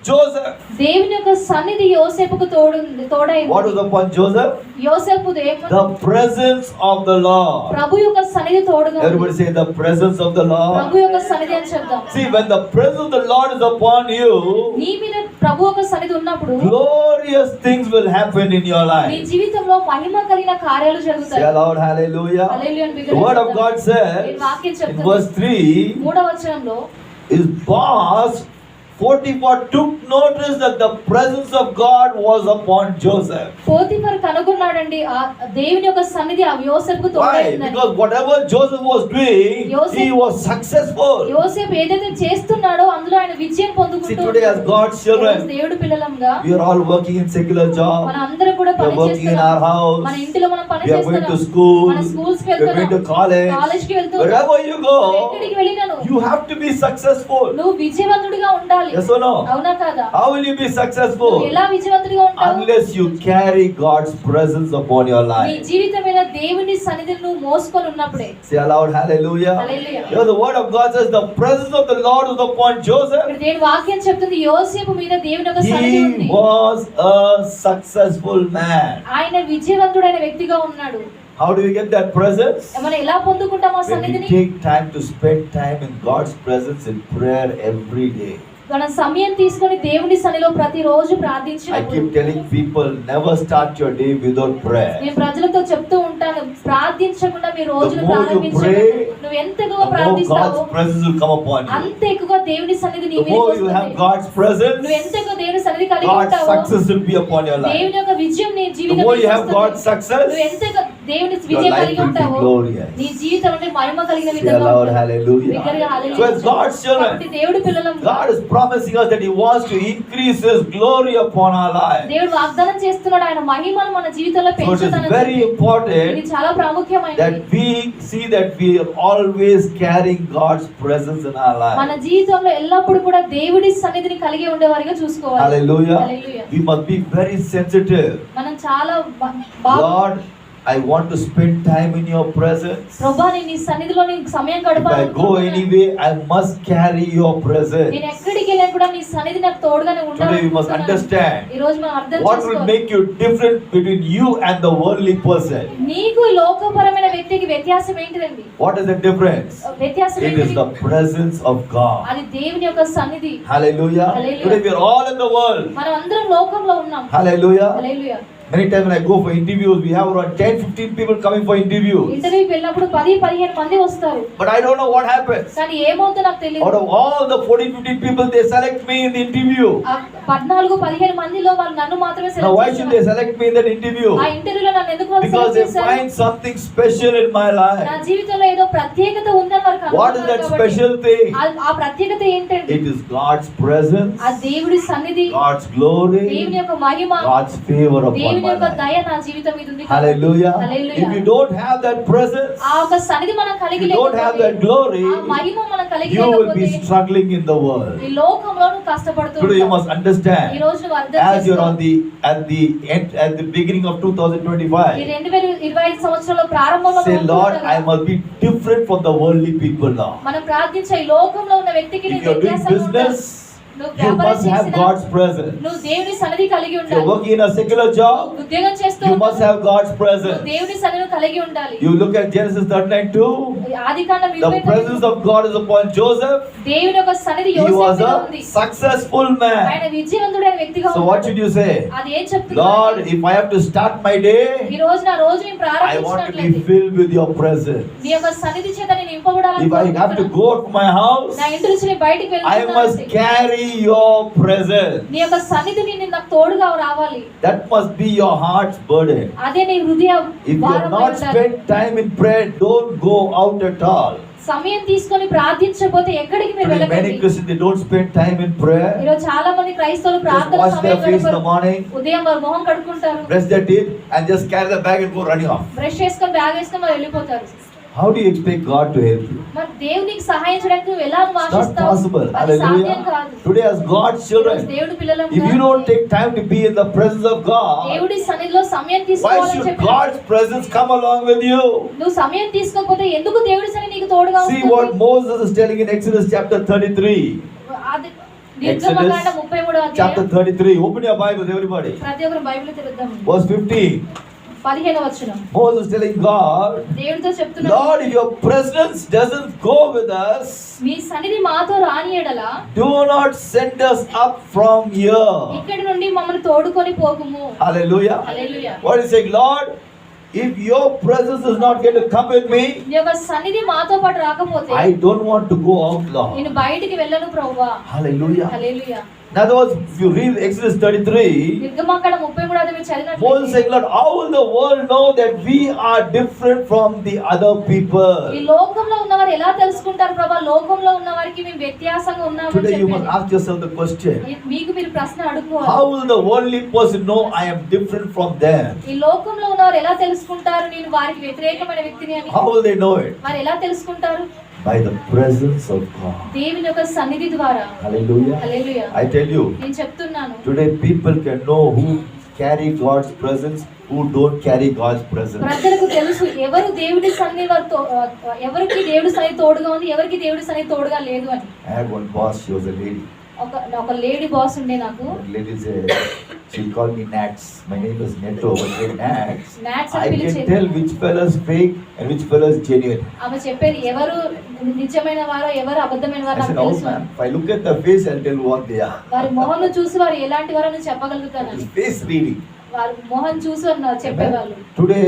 Joseph. దేవుని యొక్క సన్నిధి యోసేపుకు తోడైంది. What was upon Joseph? యోసేపు The presence of the Lord. ప్రభు యొక్క సన్నిధి తోడుగా Everybody say the presence of the Lord. ప్రభు యొక్క సన్నిధి అని చెప్దాం. See, when the presence of the Lord is upon you, నీ మీద ప్రభు యొక్క సన్నిధి ఉన్నప్పుడు glorious things will happen in your నీ life. జీవితంలో మహిమ కలిగిన కార్యాలు Say జరుగుతాయి. aloud, hallelujah. హల్లెలూయా అని The బిగ్గరగా word of చెప్దాం. God says ఈ వాక్యం in చెప్తుంది. verse 3, మూడవ వచనంలో his boss Potiphar took notice that the presence of God was upon Joseph. Potiphar కనుగొన్నాడండి ఆ దేవుని యొక్క సన్నిధి ఆ యోసేపుకు Why? తోడైందని. Because whatever Joseph was doing, he was successful. యోసేపు ఏదైతే చేస్తున్నాడో అందులో ఆయన విజయం See, పొందుకుంటూ today as God's children, దేవుడి పిల్లలంగా we are all working in secular job. మన అందరం కూడా We are పని working in చేస్తున్నాం. our house. మన ఇంటిలో మనం పని We are going to చేస్తున్నాం. school. మన స్కూల్స్ కి We are going to వెళ్తున్నాం. college. కాలేజ్ కి వెళ్తున్నాం. Wherever you go, ఎక్కడికి వెళ్ళినాను you have to be successful. నువ్వు విజయవంతుడిగా ఉండాలి. Yes or no? అవునా కాదా? How will you be నువ్వు successful? ఎలా విజయవంతుడిగా ఉంటావు? Unless you carry God's presence upon your నీ life. జీవితం మీద దేవుని సన్నిధిని నువ్వు మోసుకొని ఉన్నప్పుడే. Say aloud, hallelujah. Hallelujah. You know, the word of God says the presence of the Lord was upon Joseph. ఇక్కడ దేవుని వాక్యం చెప్తుంది యోసేపు మీద దేవుని యొక్క సన్నిధి ఉంది. He was a successful man. ఆయన విజయవంతుడైన వ్యక్తిగా ఉన్నాడు. How do we get that presence? మనం ఎలా పొందుకుంటాం ఆ When we సన్నిధిని? take time to spend time in God's presence in prayer every day. మన సమయం తీసుకొని దేవుని సన్నిధిలో ప్రతిరోజు I ప్రార్థించినప్పుడు keep telling people, never start your day without prayer. నేను ప్రజలతో చెప్తూ ఉంటాను, ప్రార్థించకుండా మీ రోజును The more you ప్రారంభించండి. pray, నువ్వు ఎంత The ఎక్కువ more ప్రార్థిస్తావో God's presence will come upon you. అంత ఎక్కువ దేవుని సన్నిధి నీ The మీదకి more you have వస్తుంది. God's presence, నువ్వు ఎంత ఎక్కువ దేవుని సన్నిధి కలిగి God's ఉంటావో success will be upon your life. దేవుని యొక్క విజయం నీ The జీవితం more మీదకి you have వస్తుంది. God's success, నువ్వు ఎంత ఎక్కువ దేవుని your విజయం life కలిగి will be ఉంటావో glorious. నీ జీవితం అంటే మహిమ కలిగిన Say విధంగా aloud, ఉంటుంది. hallelujah. బిగ్గరగా హల్లెలూయా. So as God's children, కాబట్టి దేవుడి పిల్లలం God is promising us that He wants to increase His glory upon our lives. దేవుడు వాగ్దానం చేస్తున్నాడు ఆయన మహిమను మన జీవితంలో So it is పెంచుతానని very చెప్పి. important ఇది చాలా ప్రాముఖ్యమైనది. that we see that we are always carrying God's presence in our మన lives. జీవితంలో ఎల్లప్పుడూ కూడా దేవుడి సన్నిధిని కలిగి ఉండేవారిగా చూసుకోవాలి. Hallelujah. Hallelujah. We must be very sensitive. మనం చాలా బాగా Lord, I want to spend time in your presence. ప్రభువా నేను నీ సన్నిధిలో నీ సమయం If I go గడపాలనుకుంటున్నాను. anyway, I must carry your presence. నేను ఎక్కడికి వెళ్ళినా కూడా నీ సన్నిధి నాకు తోడుగానే Today we must understand ఈ రోజు మనం అర్థం what will చేసుకోవాలి. make you different between you and the worldly person. నీకు ఈ లోకపరమైన వ్యక్తికి వ్యత్యాసం ఏంటిదండి? What is the difference? వ్యత్యాసం It is ఏంటిది? the presence of God. అది దేవుని యొక్క సన్నిధి. Hallelujah. Hallelujah. Today we are all in the world. మనం అందరం లోకంలో ఉన్నాం. Hallelujah. Hallelujah. Many times when I go for interviews, we have around 10-15 people coming for interviews. ఇంటర్వ్యూకి వెళ్ళినప్పుడు 10-15 మంది వస్తారు. But I don't know what happens. కానీ ఏమవుతుందో నాకు తెలియదు. Out of all the 14-15 people, they select me in the interview. ఆ 14-15 మందిలో వాళ్ళు నన్ను మాత్రమే Now why select should they చేశారు. select me in that interview? ఆ ఇంటర్వ్యూలో నన్ను ఎందుకు వాళ్ళు Because సెలెక్ట్ they చేశారు? find something special in my నా life. జీవితంలో ఏదో ప్రత్యేకత ఉందని వారు What is that special thing? ఆ ప్రత్యేకత ఏంటండి? It is God's presence, ఆ దేవుడి సన్నిధి, God's glory, దేవుని యొక్క మహిమ, God's favor upon దేవుని my యొక్క life. దయ నా జీవితం మీద ఉంది. Hallelujah. Hallelujah. If you don't have that presence, ఆ ఒక సన్నిధి మనం కలిగి if you don't have that glory, ఆ మహిమ మనం కలిగి you will be లేకపోతే struggling in the world. ఈ లోకంలో నువ్వు కష్టపడుతూ Today you ఉంటావు. must understand, ఈ రోజు నువ్వు అర్థం as you're చేసుకో. on the at the beginning of ఈ 2025, 2025 సంవత్సరంలో ప్రారంభంలో say, మనం Lord, ఉంటున్నాం. I must be different from the worldly people now. మనం ప్రార్థించే ఈ లోకంలో ఉన్న వ్యక్తికి If నీకు you're doing వ్యత్యాసం ఉండాలి. business, నువ్వు you వ్యాపారం must have చేసినా God's presence. నువ్వు దేవుని సన్నిధి కలిగి If you're ఉండాలి. working in a secular job, నువ్వు ఉద్యోగం చేస్తూ you must have God's నువ్వు presence. దేవుని సన్నిధిని కలిగి ఉండాలి. You look at Genesis 39:2. Adikandam The presence of God is upon Joseph. దేవుని యొక్క సన్నిధి He was యోసేపు మీద a ఉంది. successful ఆయన man. విజయవంతుడైన వ్యక్తిగా So what ఉన్నాడు. should you say? అది ఏం చెప్తుంది? Lord, if I have to start my ఈ day, రోజు నా రోజు నేను I want to be ప్రారంభించినట్లయితే filled with your presence. నీ యొక్క సన్నిధి చేత నేను నింపబడాలని If I have to కోరుకుంటున్నాను. go out to my house, నా ఇంటి నుంచి నేను బయటికి I must వెళ్తున్నాను. carry your presence. నీ యొక్క సన్నిధిని నాకు తోడుగా రావాలి. That must be your heart's burden. అదే నీ హృదయ If you have భారమై not ఉండాలి. spent time in prayer, don't go out at all. సమయం తీసుకొని ప్రార్థించకపోతే ఎక్కడికి మీరు Today, many వెళ్ళకండి. Christians, they don't spend time in prayer. ఈరోజు చాలా మంది క్రైస్తవులు Just ప్రార్థన wash their సమయం face in the గడపరు. morning, ఉదయం వారు మొహం కడుక్కుంటారు, brush their teeth, and just carry the bag and go running off. Brush చేసుకొని బ్యాగ్ వేసుకొని వాళ్ళు వెళ్ళిపోతారు. How do you expect God to help you? మరి దేవునికి సహాయం చేయడానికి నువ్వు ఎలా It's not ఆశిస్తావు? possible. అది సాధ్యం Hallelujah. కాదు. Today, as God's ఈరోజు children, దేవుడి పిల్లలం if you don't take time to be in the presence of God, దేవుడి సన్నిధిలో సమయం why తీసుకోవాలని should చెప్పి God's presence come along with you? నువ్వు సమయం తీసుకోకపోతే ఎందుకు దేవుడి సన్నిధి నీకు తోడుగా See ఉంటుంది? what Moses is telling in Exodus chapter 33. అది నిర్గమకాండ 33వ chapter అధ్యాయం 33. Open your Bibles, everybody. ప్రతి ఒక్కరు బైబిల్ తెరుద్దాం. Verse 15. 15వ వచనం. Moses telling God, దేవుడితో చెప్తున్నాడు, Lord, if your presence doesn't go with us, మీ సన్నిధి మాతో రాని ఎడల do not send us up from here. ఇక్కడి నుండి మమ్మల్ని తోడుకొని పోకుము. Hallelujah. Hallelujah. What is saying, Lord? If your presence is not going to come with me, నీ యొక్క సన్నిధి మాతో పాటు రాకపోతే I don't want to go out, Lord. నేను బయటికి వెళ్ళను ప్రభువా. Hallelujah. Hallelujah. In other words, if you read Exodus 33, నిర్గమకాండ 33వ అధ్యాయం Moses చదివినట్లయితే saying, Lord, how will the world know that we are different from the other ఈ people? లోకంలో ఉన్నవారు ఎలా తెలుసుకుంటారు ప్రభా, లోకంలో ఉన్న వారికి మేము వ్యత్యాసంగా ఉన్నామని Today you must చెప్పారు. ask yourself the question, మీకు మీరు ప్రశ్న అడుగుకోవాలి. how will the worldly person know I am different from them? ఈ లోకంలో ఉన్నవారు ఎలా తెలుసుకుంటారు నేను వారికి వ్యతిరేకమైన వ్యక్తిని అని? How will they know it? వారు ఎలా తెలుసుకుంటారు? By the presence of God. దేవుని యొక్క సన్నిధి ద్వారా. Hallelujah. Hallelujah. I tell you, నేను చెప్తున్నాను, today people can know who carry God's presence, who don't carry God's presence. ప్రజలకు తెలుసు ఎవరు దేవుడి సన్నిధి వారితో, ఎవరికి దేవుడి సన్నిధి తోడుగా ఉంది, ఎవరికి దేవుడి సన్నిధి తోడుగా లేదు అని. I had one boss, she was a lady. ఒక లేడీ బాస్ ఉండే నాకు. One lady said, she called me Nats. My name is Neto, but say Nats. Nats I అని can పిలిచేది. tell which fellow is fake and which fellow is genuine. ఆమె చెప్పేది ఎవరు నిజమైన వారో ఎవరు అబద్ధమైన వారో I నాకు said, oh తెలుసు. man, if I look at the face, I'll tell what they are. వారి మొహంను చూసి వారు ఎలాంటి వారో నేను చెప్పగలుగుతాను. It's face reading. వారి మొహం చూసి అన్నారు చెప్పేవాళ్ళు. Today,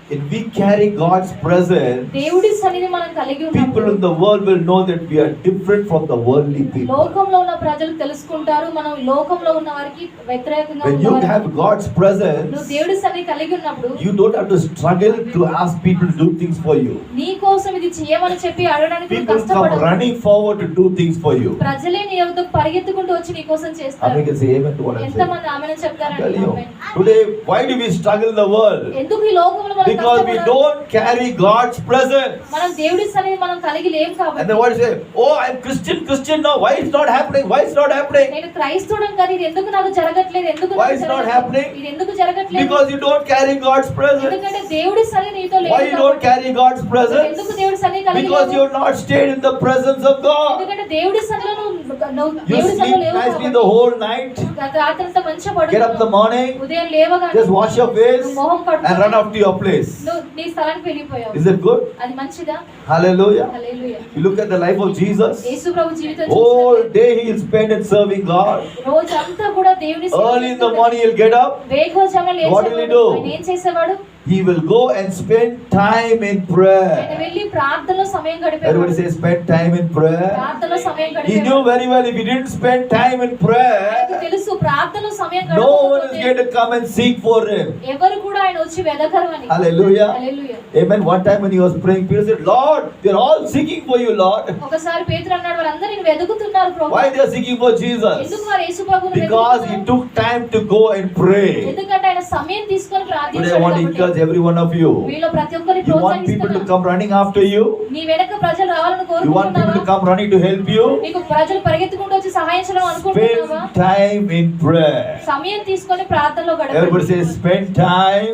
if we carry God's presence, దేవుడి సన్నిధి మనం కలిగి people ఉన్నప్పుడు in the world will know that we are different from the worldly people. లోకంలో ఉన్న ప్రజలు తెలుసుకుంటారు మనం లోకంలో ఉన్న వారికి వ్యతిరేకంగా When you ఉన్నవారు. have God's నువ్వు presence, దేవుడి సన్నిధి కలిగి ఉన్నప్పుడు you don't have to struggle to ask people to do things for you. నీ కోసం ఇది చేయమని చెప్పి అడగడానికి నువ్వు People come కష్టపడవు. running forward to do things for you. ప్రజలే నీ వద్దకు పరిగెత్తుకుంటూ వచ్చి నీ కోసం I చేస్తారు. can say amen to what I'm saying. ఎంతమంది ఆమెను Tell చెప్తారండి? you. Amen. Today, why do we struggle in the world? ఎందుకు ఈ లోకంలో మనం Because we కష్టపడాలి? don't carry God's presence. మనం దేవుడి సన్నిధి మనం కలిగి లేం And కాబట్టి. then what you say? Oh, I'm Christian now. Why it's not happening? Why it's not happening? నేను క్రైస్తవుడని కానీ ఇది ఎందుకు నాకు జరగట్లేదు, ఎందుకు Why నాకు it's not జరగట్లేదు? happening? ఇది ఎందుకు జరగట్లేదు? Because you don't carry God's presence. ఎందుకంటే దేవుడి సన్నిధి నీతో లేదు Why you don't కాబట్టి. carry God's నువ్వు presence? ఎందుకు దేవుడి సన్నిధి కలిగి Because లేవు? you're not stayed in the presence of God. ఎందుకంటే దేవుడి సన్నిధిలో నువ్వు You దేవుడి sleep సన్నిధిలో లేవు nicely కాబట్టి. the whole night. గత రాత్రంతా మంచిగా Get up in the పడుకున్నావు. morning. ఉదయం లేవగానే Just wash your face నువ్వు మొహం and run కడుక్కొని off to your place. నువ్వు నీ స్థలానికి వెళ్ళిపోయావు. Is it good? అది మంచిదా? Hallelujah. Hallelujah. You look at the life of Jesus. యేసు ప్రభు జీవితం All చూస్తే day he will spend in serving God. రోజంతా కూడా దేవుని Early in the morning he'll get up. వేకువజామున What will he లేచేవాడు. do? ఆయన ఏం చేసేవాడు? He will go and spend time in ఆయన prayer. వెళ్ళి ప్రార్థనలో సమయం Everybody గడిపేవాడు. say spend time in prayer. ప్రార్థనలో సమయం He గడిపేవాడు. knew very well if he didn't spend time in ఆయనకు prayer, తెలుసు ప్రార్థనలో సమయం no one is గడపకపోతే going to come and seek for him. ఎవరు కూడా ఆయన వచ్చి వెదకరు అని. Hallelujah. Hallelujah. Amen. One time when he was praying, Peter said, Lord, they're all seeking for you, Lord. ఒకసారి పేతురు అన్నాడు, వారందరూ నిన్ను వెదుకుతున్నారు ప్రభు. Why they are seeking for Jesus? ఎందుకు వారు యేసు ప్రభువును Because he వెతుకుతున్నారు? took time to go and pray. ఎందుకంటే ఆయన సమయం తీసుకొని Today I ప్రార్థించాడు want to కాబట్టి. encourage every one of you. మీలో ప్రతి ఒక్కరిని You want people to ప్రోత్సహిస్తున్నాను. come running after you? నీ వెనక ప్రజలు రావాలని You want people to కోరుకుంటున్నావా? come running to help you? నీకు ప్రజలు పరిగెత్తుకుంటూ వచ్చి సహాయం చేయడం అనుకుంటున్నావా? Spend time in prayer. సమయం తీసుకొని ప్రార్థనలో Everybody గడపండి. say spend time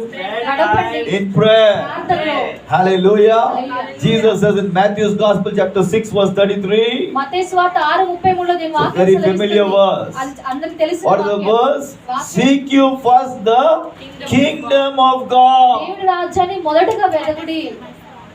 గడపండి in prayer. ప్రార్థనలో. Hallelujah. Hallelujah. Jesus says in Matthew's Gospel chapter 6 verse 33. మత్తయి సువార్త 6:33లో దీని వాక్యం Very సెలవిస్తుంది. familiar verse. అది అందరికీ తెలిసిన What is the వాక్యం. verse? వాక్యం. Seek you first the kingdom of God. దేవుని రాజ్యాన్ని మొదటగా వెదకుడి.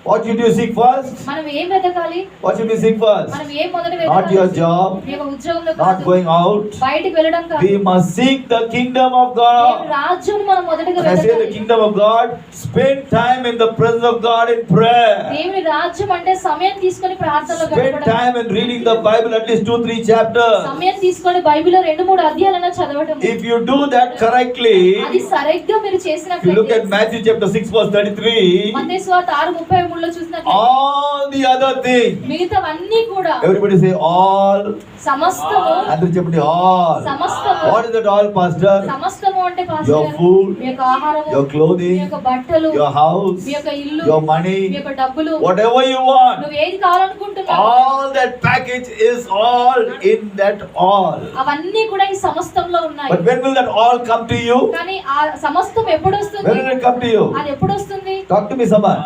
What should you seek first? మనం ఏం వెతకాలి? What should we seek first? మనం ఏం మొదట Not వెతకాలి? your job, నీ యొక్క ఉద్యోగంలో not కాదు. going out. బయటికి వెళ్ళడం కాదు. We must seek the kingdom of దేవుని God. రాజ్యాన్ని మనం మొదటగా When I say the వెతకాలి. kingdom of God, spend time in the presence of God in prayer. దేవుని రాజ్యం అంటే సమయం తీసుకొని ప్రార్థనలో Spend గడపడం. time in reading the Bible, at least 2-3 chapters. సమయం తీసుకొని బైబిల్లో 2-3 అధ్యాయాలను చదవడం. If you do that correctly, అది సరిగ్గా మీరు if you look చేసినట్లయితే at Matthew chapter 6 verse 33, మత్తయి సువార్త 6:33లో చూసినట్లయితే all the other things, మిగతావన్నీ కూడా everybody say all, సమస్తము అందరూ చెప్పండి all. సమస్తము What is that all, pastor? సమస్తము అంటే పాస్టర్ Your గారు, food, మీ యొక్క ఆహారము, your మీ clothing, యొక్క బట్టలు, your house, మీ యొక్క ఇల్లు, your మీ money, యొక్క డబ్బులు, whatever you want, నువ్వు ఏది కావాలనుకుంటున్నావు all that package is all in that all. అవన్నీ కూడా ఈ సమస్తంలో ఉన్నాయి. But when will that all come to you? కానీ ఆ సమస్తం ఎప్పుడు వస్తుంది? When will it come to you? అది ఎప్పుడు వస్తుంది? Talk to me, someone.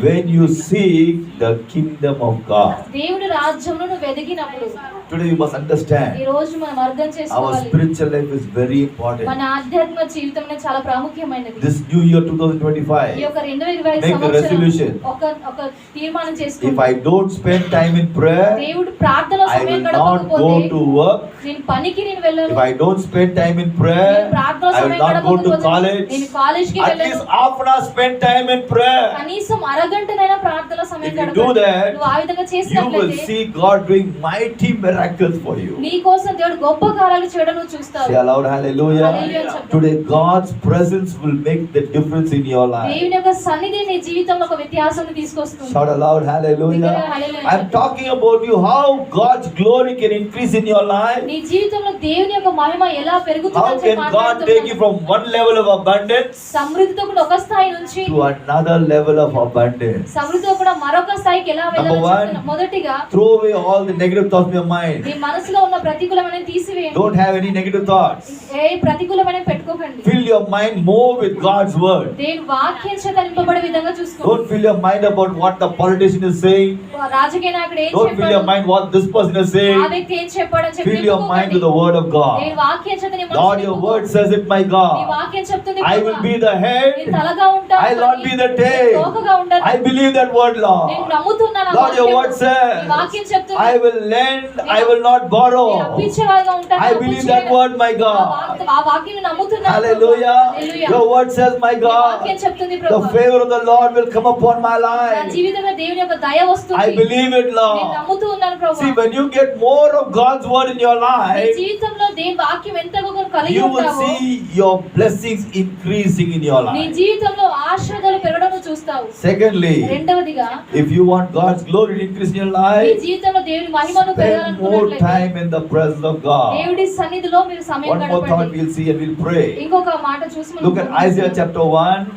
When you seek the kingdom of God. దేవుడి రాజ్యంలో నువ్వు వెదిగినప్పుడు, Today you must understand ఈ రోజు మనం అర్థం our చేసుకోవాలి spiritual life is very important. మన ఆధ్యాత్మిక జీవితం అనేది చాలా ప్రాముఖ్యమైనది. This new year ఈ 2025, యొక్క 2025 make a resolution. సంవత్సరం ఒక తీర్మానం If చేసుకోండి. I don't spend time in prayer, దేవుడు ప్రార్థనలో I సమయం will not go గడపకపోతే to work. నేను పనికి నేను వెళ్ళను. If I don't spend time in prayer, నేను ప్రార్థనలో I will సమయం not go to గడపకపోతే college. నేను కాలేజీకి At వెళ్ళను. least half an hour spend time in prayer. కనీసం అరగంటనైనా ప్రార్థనలో సమయం If you గడపండి. do that, నువ్వు ఆ విధంగా You will చేసినట్లయితే see God doing mighty miracles for you. నీ కోసం దేవుడు గొప్ప కార్యాలు చేయడం నువ్వు చూస్తావు. Say aloud, hallelujah. Hallelujah. Today God's presence will make the difference in your life. దేవుని యొక్క సన్నిధి నీ జీవితంలో ఒక వ్యత్యాసాన్ని తీసుకొస్తుంది. Shout aloud, hallelujah. Hallelujah. I'm talking about you, how God's glory can increase in your life. నీ జీవితంలో దేవుని యొక్క మహిమ ఎలా How పెరుగుతుందో can God take you from one level of abundance సమృద్ధితో కూడా ఒక స్థాయి నుంచి to another level of abundance? సమృద్ధితో కూడా మరొక స్థాయికి ఎలా Number వెళ్ళాలో one, చెప్తున్నా. మొదటిగా Throw away all the negative thoughts in your mind. నీ మనసులో ఉన్న ప్రతికూలమైన తీసివేయండి. Don't have any negative thoughts. ఏ ప్రతికూలమైన పెట్టుకోకండి. Fill your mind more with God's word. దేవుని వాక్యం చేత నింపబడే విధంగా చూసుకోండి. Don't fill your mind about what the politician is saying. రాజకీయ నాయకుడు ఏం Don't fill your చెప్పాడు, mind what this person is ఆ saying. వ్యక్తి ఏం చెప్పాడని చెప్పి Fill your mind with the word of God. దేవుని వాక్యం చేత నీ Lord, మనసుని your నింపుకో. word says it, my నీ God. వాక్యం చెప్తుంది I will be the head. నేను తలగా ఉంటాను, I will not be the tail. నేను తోకగా ఉంటాను. I believe that word, నేను Lord. నమ్ముతున్నాను ఆ Lord, your వాక్యం. word says, నీ వాక్యం చెప్తుంది I will lend, I will not నేను borrow. అప్పించేవాడిగా ఉంటాను, I అప్పు believe చేయను. that word, my God. ఆ వాక్యం నమ్ముతున్నాను. Hallelujah. Hallelujah. Your word says, my నీ God, వాక్యం చెప్తుంది the ప్రభువా, favor of the Lord will come upon my నా life. జీవితంలో దేవుని యొక్క దయ వస్తుంది. I believe it, నేను Lord. నమ్ముతూ ఉన్నాను ప్రభువా. See, when you get more of God's word in your నీ life, జీవితంలో దేవుని వాక్యం ఎంతగా కలిగి you will ఉంటావో see your blessings increasing in your నీ life. జీవితంలో ఆశీర్వాదాలు పెరగడం నువ్వు చూస్తావు. Secondly, రెండవదిగా if you want God's glory to increase in your నీ life, జీవితంలో దేవుని మహిమను spend more పెరగాలనుకున్నట్లయితే time in the presence of God. దేవుడి సన్నిధిలో మీరు సమయం One more thought గడపండి. we'll see and we'll pray. ఇంకొక మాట చూసి మనం Look at Isaiah chapter 1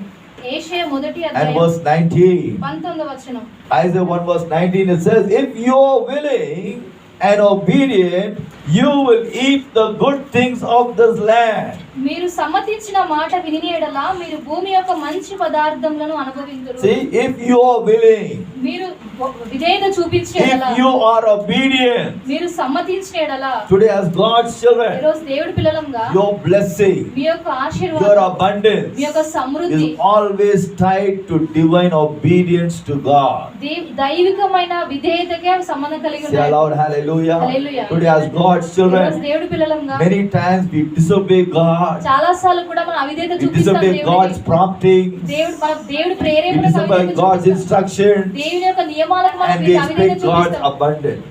యెషయా మొదటి and అధ్యాయం verse 19. 19వ వచనం. Isaiah 1 verse 19, it says, if you are willing and obedient, you will eat the good things of this land. మీరు సమ్మతించిన మాట విని ఎడల మీరు భూమి యొక్క మంచి పదార్థములను అనుభవింతురు. See, if you are willing, మీరు విధేయత చూపించిన ఎడల, if you are obedient, మీరు సమ్మతించిన ఎడల, today as God's ఈ children, రోజు దేవుడి పిల్లలంగా your blessing, మీ యొక్క your ఆశీర్వాదం, మీ abundance యొక్క సమృద్ధి is always tied to divine obedience to God. దైవికమైన విధేయతకే సంబంధం కలిగి Say ఉన్నాయి. aloud, hallelujah. Hallelujah. Today as God's ఈ రోజు children, దేవుడి పిల్లలంగా many times we disobey God. చాలా సార్లు కూడా మనం అవిధేయత We చూపిస్తాం. disobey God's దేవుడి prompting. దేవుడి We ప్రేరేపణకు disobey అవిధేయత God's చూపిస్తాం. instruction. దేవుని యొక్క నియమాలకు మనం And we అవిధేయత expect God's చూపిస్తాం. abundance.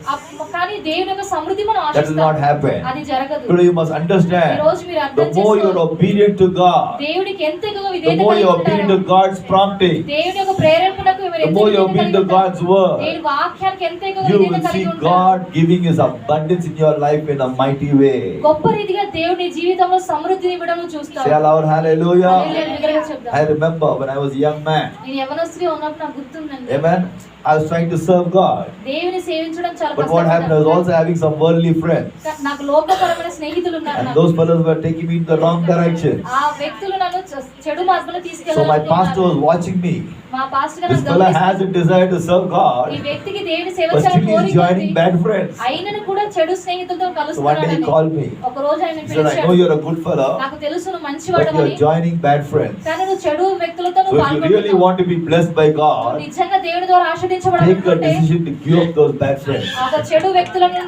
కానీ దేవుని యొక్క సమృద్ధి మనం That will not ఆశిస్తాం. happen. అది జరగదు. Today you must ఈ understand, రోజు మీరు the అర్థం more you are చేసుకోవాలి. obedient to God, దేవుడికి ఎంత ఎక్కువ the విధేయత more you కలిగి are obedient to ఉంటారో, God's prompting, దేవుని యొక్క ప్రేరేపణకు మీరు the ఎంత more you are విధేయత obedient to కలిగి ఉంటారో, God's word, దేవుని వాక్యానికి ఎంత ఎక్కువ you విధేయత will see కలిగి ఉంటారో, God giving His abundance in your life in a mighty way. గొప్ప రీతిగా దేవుని జీవితంలో సమృద్ధిని ఇవ్వడం నువ్వు చూస్తావు. Say aloud, hallelujah. హల్లెలూయా. బిగ్గరగా చెప్దాం. I remember when I was a young man, నేను యవనస్తుడిగా ఉన్నప్పుడు నాకు గుర్తుందండి. amen, I was trying to serve God. దేవుని సేవించడం చాలా But what happened, I was also having some worldly friends. నాకు లోకపరమైన స్నేహితులు ఉన్నారు. And నాకు. those fellows were taking me in the wrong direction. ఆ వ్యక్తులు నన్ను చెడు మార్గంలో So my తీసుకెళ్లాలనుకున్నారు. pastor was watching me. మా పాస్టర్ గారు This నన్ను fellow has గమనిస్తున్నారు. a desire to serve ఈ God, వ్యక్తికి దేవుని సేవ but చేయాలని still he is కోరిక joining ఉంది. bad friends. అయినను కూడా చెడు స్నేహితులతో So one day he కలుస్తున్నాడని called me. ఒక రోజు ఆయన He said, I know పిలిచాడు. you're a good fellow, నాకు తెలుసు నువ్వు but మంచివాడవని, you're joining bad friends. కానీ నువ్వు చెడు వ్యక్తులతో So నువ్వు if you really పాల్గొంటున్నావు. want to be blessed by నువ్వు God, నిజంగా దేవుడి ద్వారా take a ఆశీర్వదించబడాలనుకుంటే decision to give up those bad friends. ఒక చెడు వ్యక్తులను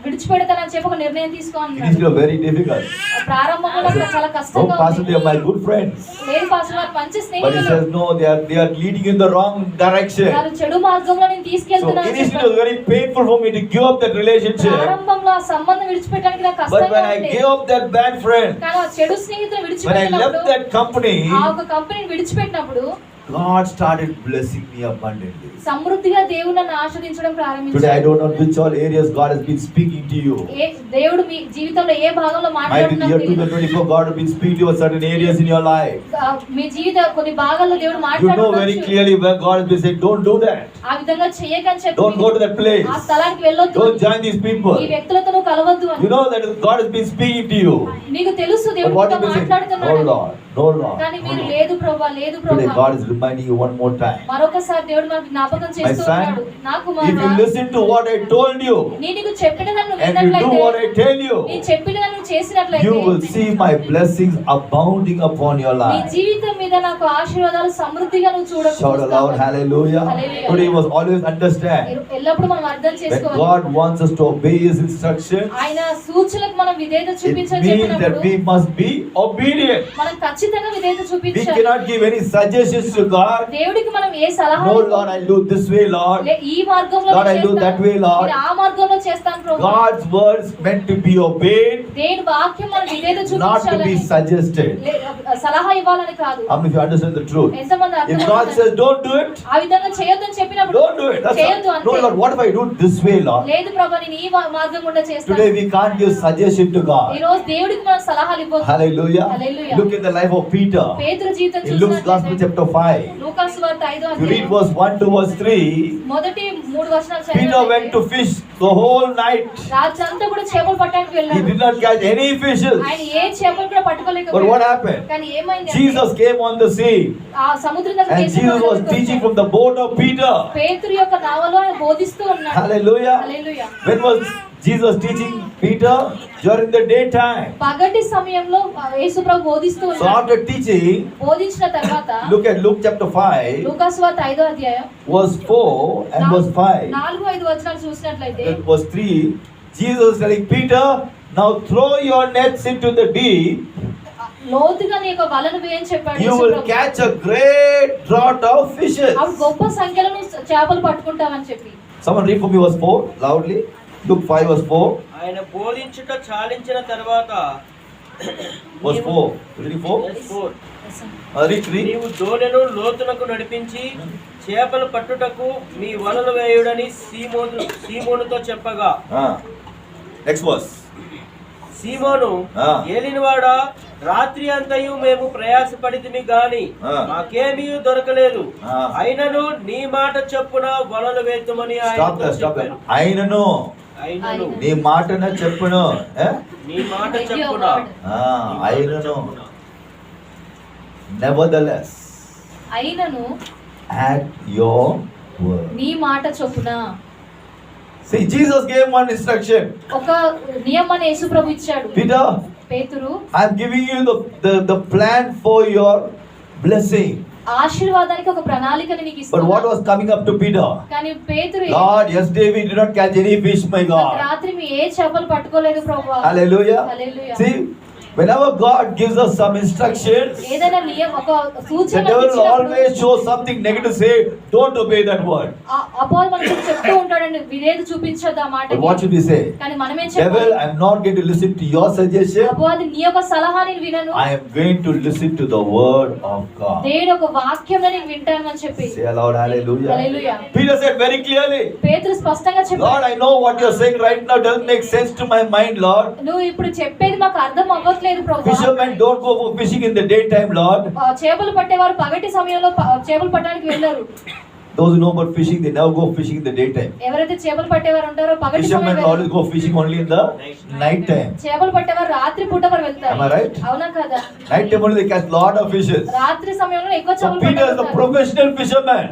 విడిచిపెడతానని చెప్పి ఒక నిర్ణయం It is తీసుకోవాలి. very difficult. ప్రారంభంలో నాకు చాలా Oh, కష్టంగా pastor, ఉంది. they are my good friends. లేదు పాస్టర్ వారు మంచి But he స్నేహితులు, says, no, they are leading in the wrong direction. వారు చెడు మార్గంలో నేను So తీసుకెళ్తున్నాను అని initially it చెప్పారు. was very painful for me to give up that relationship. ప్రారంభంలో ఆ సంబంధం విడిచిపెట్టడానికి నాకు But కష్టంగా when I ఉంది. gave up that bad friend, కానీ ఆ చెడు స్నేహితులు when I left విడిచిపెట్టినప్పుడు, that company, ఆ ఒక కంపెనీని విడిచిపెట్టినప్పుడు God started blessing me abundantly. సమృద్ధిగా దేవుడు నన్ను ఆశీర్వదించడం Today I ప్రారంభించాడు. don't know which all areas God has been speaking to you. దేవుడు మీ జీవితంలో ఏ భాగంలో Might be the year మాట్లాడుతున్నారు 2024, God has been speaking to you in certain areas in your life. మీ జీవిత కొన్ని భాగాల్లో దేవుడు You know very మాట్లాడుతున్నారు. clearly where God has been saying, don't do that. ఆ విధంగా చేయకని చెప్పి Don't go to that place. ఆ స్థలానికి వెళ్ళొద్దు, Don't join these people. ఈ వ్యక్తులతో నువ్వు కలవద్దు అని. You know that God has been speaking to you. నీకు తెలుసు But దేవుడు what నీతో you been saying? Oh మాట్లాడుతున్నాడు. Lord, No, Lord. కానీ No, మీరు Lord. లేదు ప్రభువా, లేదు Today ప్రభువా. God is reminding you one more time. మరొకసారి దేవుడు మనకు జ్ఞాపకం My చేస్తూ son, ఉన్నాడు. నా if you కుమారుడా, listen to what I told you నేను నీకు చెప్పినదాన్ని నువ్వు and you do విన్నట్లయితే, what I tell you, నేను చెప్పినదాన్ని నువ్వు చేసినట్లయితే, you will see my blessings abounding upon your నీ life. జీవితం మీద నాకు ఆశీర్వాదాలు సమృద్ధిగా నువ్వు Shout aloud, hallelujah. Hallelujah. Today you must always understand, ఎల్లప్పుడు మనం అర్థం when చేసుకోవాలి. God wants us to obey His instructions, ఆయన సూచనలకు మనం విధేయత it చూపించని means that చెప్పినప్పుడు we must be obedient. మనం ఖచ్చితంగా విధేయత We చూపించాలి. cannot give any suggestions to God. దేవుడికి మనం ఏ సలహా No, Lord, I'll do this way, Lord. ఈ మార్గంలో Lord, నేను I'll do చేస్తాను. that way, Lord. నేను ఆ మార్గంలో చేస్తాను ప్రభు. God's words meant to be obeyed, దేవుని వాక్యం మనం విధేయత not to be చూపించాలని, suggested. సలహా ఇవ్వాలని కాదు. How many of you understand the truth? ఎంతమంది If అర్థం God says, don't do it, ఆ విధంగా చేయొద్దని చెప్పినప్పుడు don't do it. That's చేయొద్దు all. No, అంతే. Lord, what if I do it this way, Lord? లేదు ప్రభు, నేను ఈ మార్గం గుండా చేస్తాను. Today we can't give suggestion to ఈ God. రోజు దేవుడికి మనం సలహాలు ఇవ్వొద్దు. Hallelujah. Hallelujah. Look at the life of Peter. పేతురు జీవితం In Luke's Gospel చూసినట్లయితే chapter 5, లూకాసు వార్త 5వ you read అధ్యాయం verse 1 to verse 3. మొదటి 3 వచనాలు Peter went to చదివినట్లయితే, fish the whole night. రాత్రంతా కూడా చేపలు పట్టడానికి He వెళ్ళాడు. did not catch any fishes. ఆయన ఏ చేపలు కూడా But what పట్టుకోలేకపోయాడు. happened? కానీ ఏమైంది అంటే, Jesus came on the sea ఆ సముద్రం దగ్గర and Jesus was teaching from the boat of Peter. పేతురు యొక్క నావలో ఆయన బోధిస్తూ ఉన్నాడు. Hallelujah. Hallelujah. When was Jesus teaching Peter? During the daytime. పగటి సమయంలో యేసుప్రభు బోధిస్తూ So ఉన్నాడు. after teaching, బోధించిన తర్వాత look at Luke chapter 5, లూకాసు వార్త 5వ అధ్యాయం verse 4 and verse 5. 4-5 వచనాలు చూసినట్లయితే, That verse 3, Jesus is telling Peter, now throw your nets into the deep, లోతుగా నీ యొక్క వలను వేయని చెప్పాడు you will యేసుప్రభు. catch a great draught of fishes. అప్పుడు గొప్ప సంఖ్యలో నువ్వు చేపలు పట్టుకుంటావని చెప్పి. Someone read for me verse 4 loudly. Luke 5 verse 4. ఆయన బోధించుట చాలించిన తర్వాత Verse 4. Read 4. Read 3. నీవు దోణెను లోతునకు నడిపించి చేపలు పట్టుటకు మీ వలలు వేయుడని సీమోనుతో చెప్పగా, Next verse. సీమోను ఏలినవాడా, రాత్రి అంతయు మేము ప్రయాసపడితిమి గాని మాకేమీ దొరకలేదు, అయినను నీ మాట చొప్పున వలలు వేద్దామని Stop there, stop there. ఆయనను అయినను నీ మాటన చెప్పును. నీ మాట చొప్పున ఆయనను. Nevertheless, అయినను at your word. నీ మాట చొప్పున. See, Jesus gave one instruction. ఒక నియమాన్ని యేసుప్రభు ఇచ్చాడు. Peter, పేతురు, I'm giving you the plan for your blessing. ఆశీర్వాదానికి ఒక ప్రణాళికని నీకు But what ఇస్తాను. was coming up to Peter? కానీ పేతురు, Lord, yesterday we did not catch any fish, my God. రాత్రి మీ ఏ చేపలు పట్టుకోలేదు ప్రభువా. Hallelujah. హల్లెలూయా. See, whenever God gives us some instructions, ఏదైనా ఒక the సూచన devil will ఇచ్చినప్పుడు always show something negative, say, don't obey that word. అపోల్ మనకు చెప్తూ ఉంటాడండి, విధేయత చూపించొద్దు ఆ మాట. But what should we say? కానీ మనమేం Devil, చెప్పాలి? I'm not going to listen to your suggestion. అపవాది నీ యొక్క సలహా నేను వినను, I am going to listen to the word of God. దేవుని ఒక వాక్యం నేను వింటాను అని చెప్పి. Say aloud, hallelujah. హల్లెలూయా. Peter said very clearly, పేతురు స్పష్టంగా Lord, చెప్పాడు, I know what you're saying right now doesn't make sense to my mind, Lord. నువ్వు ఇప్పుడు చెప్పేది మాకు అర్థం అవ్వట్లేదు ప్రభువా. Fishermen don't go for fishing in the daytime, Lord. చేపలు పట్టేవారు పగటి సమయంలో చేపలు పట్టడానికి వెళ్ళారు. Those who know about fishing, they never go fishing in the daytime. ఎవరైతే చేపలు పట్టేవారు ఉంటారో పగటి Fishermen సమయంలో always go fishing only in the night time. చేపలు పట్టేవారు రాత్రి పూట వారు వెళ్తారు. Am I right? అవునా కదా? Night time only they catch lot of fishes. రాత్రి సమయంలో ఎక్కువ So చేపలు Peter is the పట్టేవారు. professional fisherman.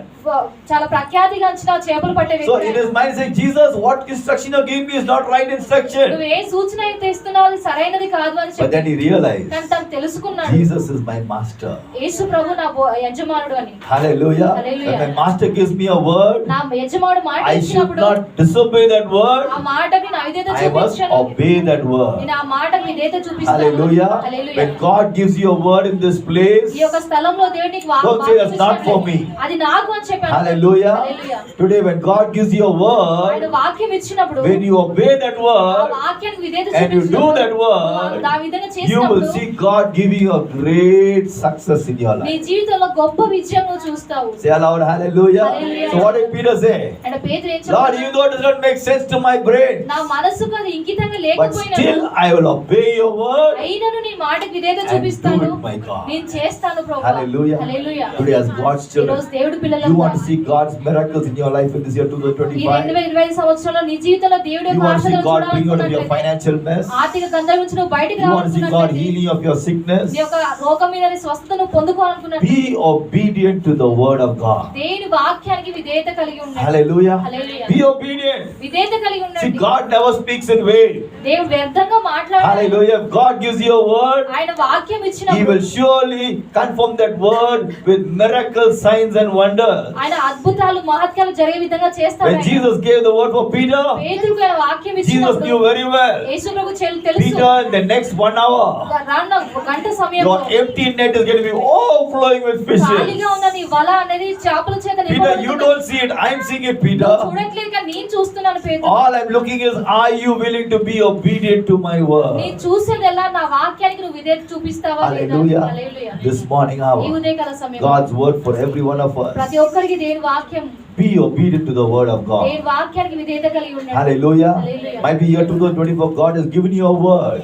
చాలా ప్రఖ్యాతిగాంచిన చేపలు పట్టే So వ్యక్తి. in his mind saying, Jesus, what instruction you give me is not right instruction. నువ్వు ఏ సూచన అయితే ఇస్తున్నావు అది సరైనది కాదు అని But చెప్పి. then he realized, కానీ తను తెలుసుకున్నాడు, Jesus is my master. యేసు ప్రభు నా యజమానుడు అని. Hallelujah. Hallelujah. When my master gives me a word, నా యజమానుడు మాట I should ఇచ్చినప్పుడు not disobey that word. ఆ మాటకి నా విధేయత I must చూపించను. obey that word. నేను ఆ మాటకి విధేయత చూపిస్తాను. Hallelujah. Hallelujah. When God gives you a word in this place, ఈ యొక్క స్థలంలో దేవుడు నీకు Don't say that's not for me. అది నాకు అని చెప్పాను. hallelujah. Hallelujah. Today when God gives you a ఆయన word, వాక్యం ఇచ్చినప్పుడు when you obey that ఆ word వాక్యానికి విధేయత and you do చూపించినప్పుడు, that word, నువ్వు ఆ విధంగా you will చేసినప్పుడు see God giving you a great success in your నీ life. జీవితంలో గొప్ప విజయం నువ్వు చూస్తావు. Say aloud, hallelujah. Hallelujah. So what did Peter say? అంటే పేతురు ఏం Lord, చెప్పాడు? even though it does not make sense to my brain, నా మనసుకు అది ఇంకితంగా but లేకపోయినా still I will obey your word అయినను నీ మాటకి విధేయత and do చూపిస్తాను, it, my God. నేను చేస్తాను ప్రభువా. Hallelujah. హల్లెలూయా. Today as God's ఈ children, రోజు దేవుడి పిల్లలం you want to see God's miracles in your life in this year ఈ 2025? 2025 సంవత్సరంలో నీ జీవితంలో దేవుడి You యొక్క want to see ఆశీర్వాదాలు God bring you out of your చూడాలనుకున్నట్లయితే, financial mess? ఆర్థిక గందరగోళం నుంచి నువ్వు బయటికి You want to see God రావాలనుకున్నట్లయితే, healing of your sickness? నీ యొక్క రోగం మీద నీ స్వస్థత నువ్వు పొందుకోవాలనుకున్నట్లయితే, Be obedient to the word of God. దేవుని వాక్యానికి విధేయత కలిగి ఉండండి. Hallelujah. హల్లెలూయా. Be obedient. విధేయత కలిగి See, ఉండండి. God never speaks in vain. దేవుడు వ్యర్థంగా మాట్లాడాలి. Hallelujah. If God gives you a word, ఆయన వాక్యం He ఇచ్చినప్పుడు will surely confirm that word with miracles, signs, and wonders. ఆయన అద్భుతాలు మహత్కాలు జరిగే విధంగా చేస్తాడు. When Jesus gave the word for Peter, పేతురుకు ఆయన వాక్యం Jesus ఇచ్చినప్పుడు knew very well. యేసు ప్రభు తెలుసు. Peter, in the next 1 hour, రానున్న గంట సమయంలో your empty net is going to be overflowing with fishes. ఖాళీగా ఉన్న నీ వల అనేది చేపల చేత Peter, you నింపబడుతుంది. don't see it. I'm seeing it, Peter. నువ్వు చూడట్లేదు కానీ నేను చూస్తున్నాను పేతురు. All I'm looking is, are you willing to be obedient to my word? నేను చూసేది ఎలా నా వాక్యానికి నువ్వు విధేయత చూపిస్తావా లేదా? Hallelujah. హల్లెలూయా. This morning ఈ hour, ఉదయకాల సమయంలో God's word for every one of us. ప్రతి ఒక్కరికి దేవుని వాక్యం, Be obedient to the word of God. దేవుని వాక్యానికి విధేయత కలిగి ఉండండి. Hallelujah. Hallelujah. Might be year 2024, God has given you a word.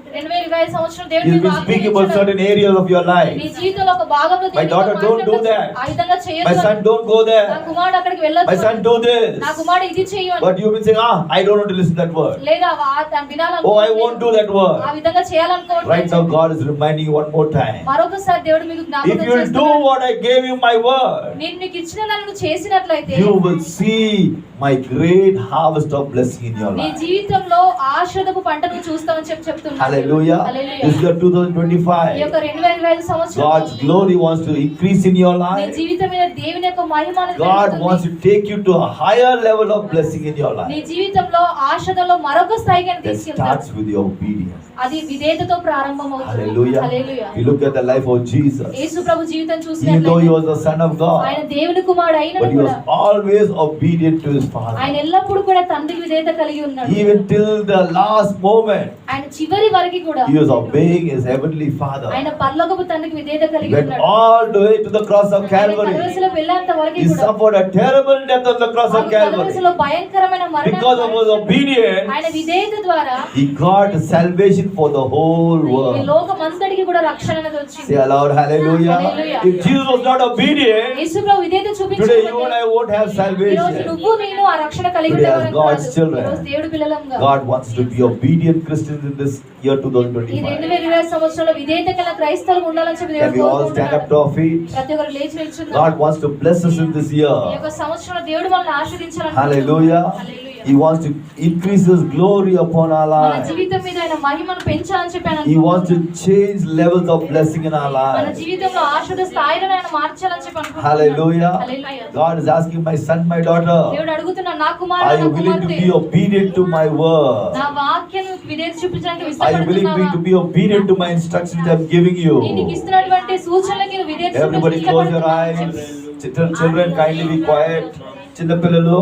2025 సంవత్సరం దేవుడు He's నీ been వాక్యం speaking about ఇచ్చాడు. certain areas of your నీ life. జీవితంలో ఒక భాగంలో My daughter, don't do that. ఆ విధంగా My చేయొద్దు. son, don't go నా there. కుమారుడు అక్కడికి My వెళ్ళొద్దు. son, do నా this. కుమారుడు ఇది చెయ్యు అని. But you've been saying, I don't want to listen to that word. లేదా దాన్ని వినాలనుకో. Oh, I won't do that ఆ word. విధంగా చేయాలనుకోవట్లేదు. Right now, God is reminding you one more time. మరొకసారి దేవుడు మీకు If జ్ఞాపకం you'll do చేస్తున్నాడు. what I gave you my word, నేను నీకు ఇచ్చిన దాన్ని నువ్వు చేసినట్లయితే you will see my great harvest of blessing in your నీ life. జీవితంలో ఆశీర్వాదపు పంటను చూస్తావని చెప్తున్నాను. Hallelujah. This year ఈ 2025, యొక్క 2025 సంవత్సరం God's glory wants to increase in your నీ life. జీవితం మీద దేవుని యొక్క మహిమ అనేది God పెరుగుతుంది. wants to take you to a higher level of blessing in your నీ life. జీవితంలో ఆశలో మరొక స్థాయికి ఆయన That తీసుకెళ్తాడు. starts with your obedience. అది విధేయతతో ప్రారంభమవుతుంది. Hallelujah. Hallelujah. You look at the life of Jesus. యేసు ప్రభు జీవితం Even though he చూసినట్లయితే was the Son of ఆయన God, దేవుని కుమారుడు అయినను but he కూడా was always obedient to his Father. ఆయన ఎల్లప్పుడూ కూడా తండ్రికి విధేయత కలిగి ఉన్నాడు. Even till the last moment, ఆయన చివరి వరకు కూడా he was obeying his heavenly Father. ఆయన పరలోకపు తండ్రికి విధేయత He కలిగి went ఉన్నాడు. all the way to the cross of Calvary. కలువరిలో వెళ్ళేంత వరకు He కూడా suffered a terrible death on the cross of Calvary. కలువరిలో భయంకరమైన Because of his మరణం obedience, ఆయన విధేయత ద్వారా he got salvation for the whole ఈ world. లోకమంతటికి కూడా రక్షణ అనేది వచ్చింది. Say aloud, hallelujah. Hallelujah. If Jesus was not obedient, యేసు ప్రభు విధేయత today you and చూపించకపోతే I won't have ఈ రోజు salvation. నువ్వు నేను ఆ రక్షణ కలిగి Today as ఉండేవారం God's కాదు. children, ఈ రోజు దేవుడి పిల్లలంగా God wants to be obedient Christians in this year ఈ 2025. 2025 సంవత్సరంలో విధేయత గల క్రైస్తవులు ఉండాలని చెప్పి Can దేవుడు we all stand up కోరుకుంటున్నాడు. to our feet? ప్రతి ఒక్కరు లేచి నిల్చుందాం. God wants to bless us in this ఈ year. యొక్క సంవత్సరంలో దేవుడు మనల్ని ఆశీర్వదించాలని Hallelujah. Hallelujah. He wants to increase His glory upon our మన lives. జీవితం మీద ఆయన మహిమను పెంచాలని చెప్పి ఆయన He wants to అనుకుంటున్నాడు. change levels of blessing in our మన lives. జీవితంలో ఆశీర్వాద స్థాయిలను ఆయన మార్చాలని చెప్పి అనుకుంటున్నాడు. Hallelujah. Hallelujah. God is asking, my son, my daughter, దేవుడు అడుగుతున్నాడు, నా are కుమారుడు you నా willing to కుమార్తె be obedient to my word? నా వాక్యం విధేయత చూపించడానికి Are you willing ఇష్టపడుతున్నావా? to be obedient to my instructions I'm giving నేను నీకు you? ఇస్తున్నటువంటి సూచనలకి నువ్వు విధేయత Everybody close your eyes. Children, kindly be quiet. Chinnappillalu,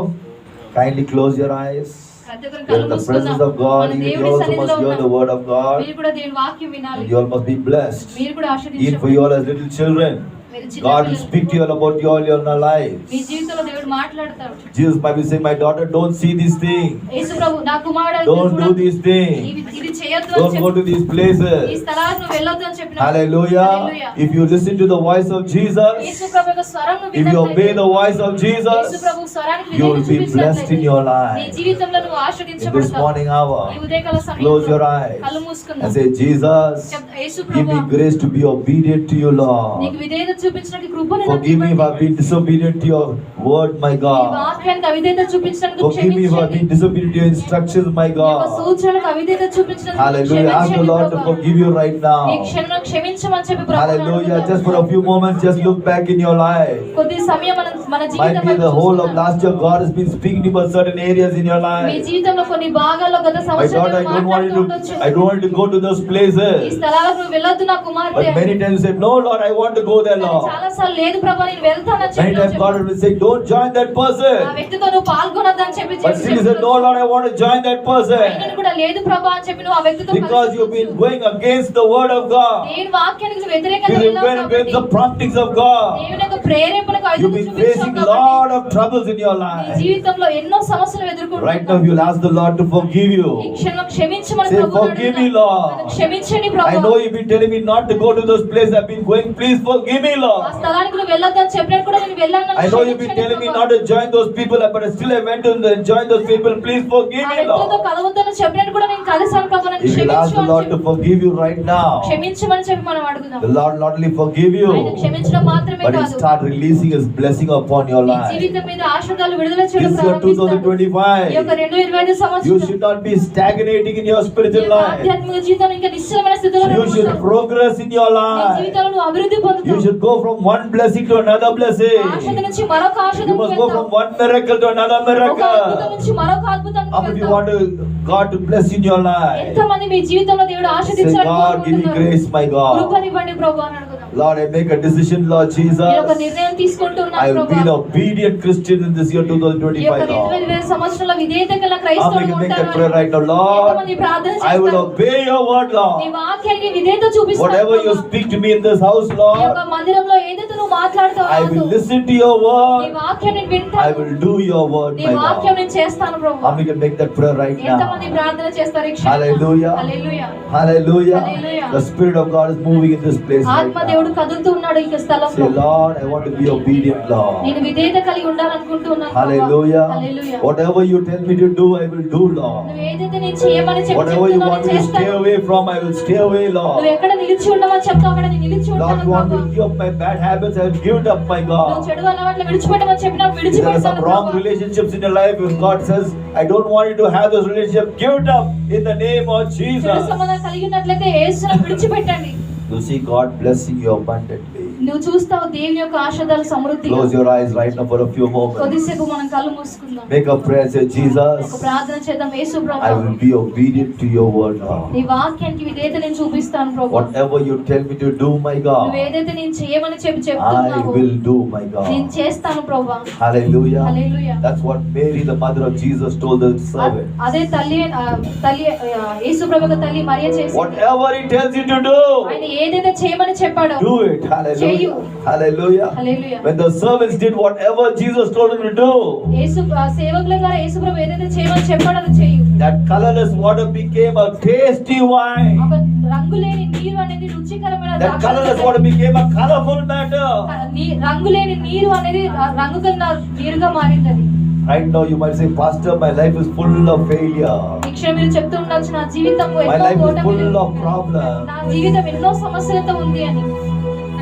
kindly close your eyes. You're in the presence of God. Even you also must hear the word of God. మీరు కూడా దేవుని వాక్యం వినాలి. You all must be blessed. మీరు కూడా Even for ఆశీర్వదించబడాలి. you all as little children, మీరు చిన్న God will పిల్లలు. speak to you all about your lives. మీ జీవితంలో దేవుడు మాట్లాడతాడు. Jesus might be saying, my daughter, don't see these things. యేసు ప్రభు నా కుమారుడు Don't do these things. ఇది చేయొద్దు అని Don't go to చెప్పి these ఈ places. స్థలాలకు నువ్వు వెళ్ళొద్దు అని చెప్పినాడు. Hallelujah. If you listen to the voice of Jesus, యేసు ప్రభు యొక్క స్వరం నువ్వు if you obey విన్నట్లయితే, the voice of Yesu Jesus, Prabhu స్వరానికి you will విధేయత be blessed చూపించినట్లయితే in your నీ life. జీవితంలో నువ్వు In this ఆశీర్వదించబడతావు. morning ఈ hour, ఉదయకాల close your సమయంలో eyes కళ్ళు మూసుకుందాం. and say, Jesus, Yesu give me Prabhu grace to be obedient to you, Lord. నీకు విధేయత చూపించడానికి కృపను నాకు Forgive me if I've been disobedient to your word, my నీ God. వాక్యానికి అవిధేయత చూపించడానికి Forgive me if I've been క్షమించండి. disobedient to your instructions, my నీ యొక్క God. సూచనలకు అవిధేయత చూపించడానికి Hallelujah. Ask the Lord to forgive you right ఈ now. క్షణంలో క్షమించమని చెప్పి ప్రభువుని Hallelujah. అడుగుదాం. Just for a few moments, just look back in your life. కొద్ది సమయం మన Might జీవితం be the whole of చూస్తున్నాం. last year, God has been speaking to you about certain areas in your me life. జీవితంలో కొన్ని భాగాల్లో గత My సంవత్సరం daughter, I don't want you ఉండొచ్చు. to, I don't want you to go to those ఈ places. స్థలాలకు నువ్వు వెళ్ళొద్దు నా కుమార్తె. But many times you say, no, Lord, I want to go there, Lord. చాలా సార్లు లేదు ప్రభా నేను వెళ్తానని Many times God చెప్పి will say, don't join that ఆ person. వ్యక్తితో నువ్వు పాల్గొనొద్దని చెప్పి But still you say, no, Lord, I want to join that అయినను person. కూడా లేదు ప్రభా అని చెప్పి నువ్వు ఆ వ్యక్తితో Because you've been going against the word of God. దేవుని వాక్యానికి నువ్వు వ్యతిరేకంగా You've been వెళ్ళావు going against the కాబట్టి promptings of God. దేవుని యొక్క ప్రేరేపణకు You've ఐదుగురు been చూపించావు facing కాబట్టి lot of troubles in your నీ life. జీవితంలో ఎన్నో సమస్యలు Right now ఎదుర్కొంటున్నావు. you'll ask the Lord to forgive ఈ you. క్షణంలో క్షమించమని Say, ప్రభువుని "Forgive me, అడుగుదాం. Lord. నన్ను క్షమించండి I ప్రభువా. know you've been telling me not to go to those places I've been going. Please forgive me, ఆ Lord. స్థలానికి నువ్వు వెళ్ళొద్దని చెప్పినట్టు కూడా నేను వెళ్ళాను, నన్ను I know you've been క్షమించండి telling me ప్రభువా. not to join those people, but still I went to join those people. Please forgive ఆ me, వ్యక్తులతో Lord." కలవద్దని చెప్పినట్టు కూడా నేను కలిసాను ప్రభువా, నన్ను If you'll ask క్షమించు the అని Lord to చెప్పి forgive you right now, క్షమించమని చెప్పి మనం అడుగుదాం. the Lord not only forgive you, ఆయన క్షమించడం మాత్రమే but He'll కాదు, start releasing His blessing upon your నీ life. జీవితం మీద ఆశీర్వాదాలు విడుదల చేయడం This year ప్రారంభిస్తాడు. ఈ 2025, యొక్క 2025 you సంవత్సరం should not be stagnating in your నీ spiritual యొక్క life. ఆధ్యాత్మిక జీవితంలో ఇంకా నిశ్చలమైన స్థితిలో You should ఉండవు. progress in your నీ life. జీవితంలో నువ్వు అభివృద్ధి You పొందుతావు. should go from one blessing to another blessing. ఆశత నుంచి మరొక You ఆశకు must go from వెళ్తావు. one miracle to another ఒక అద్భుతం miracle. నుంచి మరొక అద్భుతానికి How many of you వెళ్తావు. want God to bless in your life? ఎంతమంది మీ జీవితంలో దేవుడు Say, ఆశీర్వదించాలని God, give me కోరుకుంటున్నారు? grace, my God. కృపనివ్వండి ప్రభువా అని అడుగుదాం. Lord, I make a decision, Lord Jesus. నేను ఒక నిర్ణయం తీసుకుంటున్నాను I will be an ప్రభువా. obedient Christian in this year ఈ యొక్క 2025, Lord. 2025 సంవత్సరంలో విధేయత గల How many క్రైస్తవుడు can make that ఉంటారు? prayer right now? Lord, ఎంతమంది ప్రార్థన I will చేస్తారు? obey your word, నీ Lord. వాక్యానికి విధేయత చూపిస్తాను Whatever you ప్రభువా. speak to me in this house, ఈ Lord, యొక్క మందిరంలో ఏదైతే నువ్వు మాట్లాడుతావో I నాతో, will listen to your నీ word. వాక్యం నేను I వింటాను. will do your word, నీ my వాక్యం God. నేను చేస్తాను How ప్రభువా. many can make that prayer right ఎంతమంది now? ప్రార్థన చేస్తారు ఈ క్షణంలో? Hallelujah. Hallelujah. Hallelujah. Hallelujah. The Spirit of God is moving in this place right ఆత్మ దేవుడు now. కదులుతూ ఉన్నాడు ఈ స్థలంలో. Say, Lord, I want to be obedient, Lord. నేను విధేయత కలిగి ఉండాలనుకుంటున్నాను ప్రభువా. Hallelujah. Hallelujah. Whatever you tell me to do, I will do, Lord. నువ్వు ఏదైతే నేను చేయమని చెప్పి Whatever you చెప్తున్నావో want నేను me to stay చేస్తాను. away from, I will stay away, నువ్వు Lord. ఎక్కడ నిలిచి ఉండమని చెప్తావు అక్కడ నేను నిలిచి Lord, ఉంటాను you want me ప్రభువా. to give up my bad habits, I will give it up, my నువ్వు God. చెడు అలవాట్లు విడిచిపెట్టమని చెప్పినా If there are విడిచిపెడతాను some wrong ప్రభువా. relationships in your life, if God says, I don't want you to have those relationships, give it up in the name of చెడు Jesus. సంబంధం కలిగి ఉన్నట్లయితే యేసును విడిచిపెట్టండి. You see God blessing you abundantly. నువ్వు చూస్తావు దేవుని యొక్క ఆశీర్వాదాలు సమృద్ధిగా. Close your eyes right now for a few moments. కొద్దిసేపు మనం కళ్ళు మూసుకుందాం. Make a prayer, say, ఒక Jesus, ప్రార్థన చేద్దాం. యేసు I ప్రభువా, will be obedient to your word, Lord. నీ వాక్యానికి విధేయత నేను చూపిస్తాను ప్రభువా. Whatever you tell me to do, my నువ్వు God, ఏదైతే నేను చేయమని చెప్పి I చెప్తున్నావో will do, my నేను God. చేస్తాను ప్రభువా. Hallelujah. Hallelujah. That's what Mary, the mother of Jesus, told the servant. అదే తల్లి యేసు ప్రభువుకు తల్లి మరియ చేసింది. Whatever he tells you to do, ఆయన ఏదైతే చేయమని చెప్పాడో do it. Hallelujah. చెయ్యు. Hallelujah. Hallelujah. When the servants did whatever Jesus told them to do, యేసు సేవకుల ద్వారా యేసు ప్రభు ఏదైతే చేయమని చెప్పాడో అది చెయ్యు. that colorless water became a tasty wine. ఒక రంగులేని నీరు అనేది రుచికరమైన That colorless ద్రాక్షరసం. water became a colorful matter. రంగులేని నీరు అనేది రంగుకన్న నీరుగా మారింది. Right now you might say, Pastor, my life is full of failure. ఈ క్షణం మీరు చెప్తూ ఉండొచ్చు, నా జీవితం My ఎన్నో life is ఓటమిలు, full of problems. నా జీవితం ఎన్నో సమస్యలతో ఉంది అని.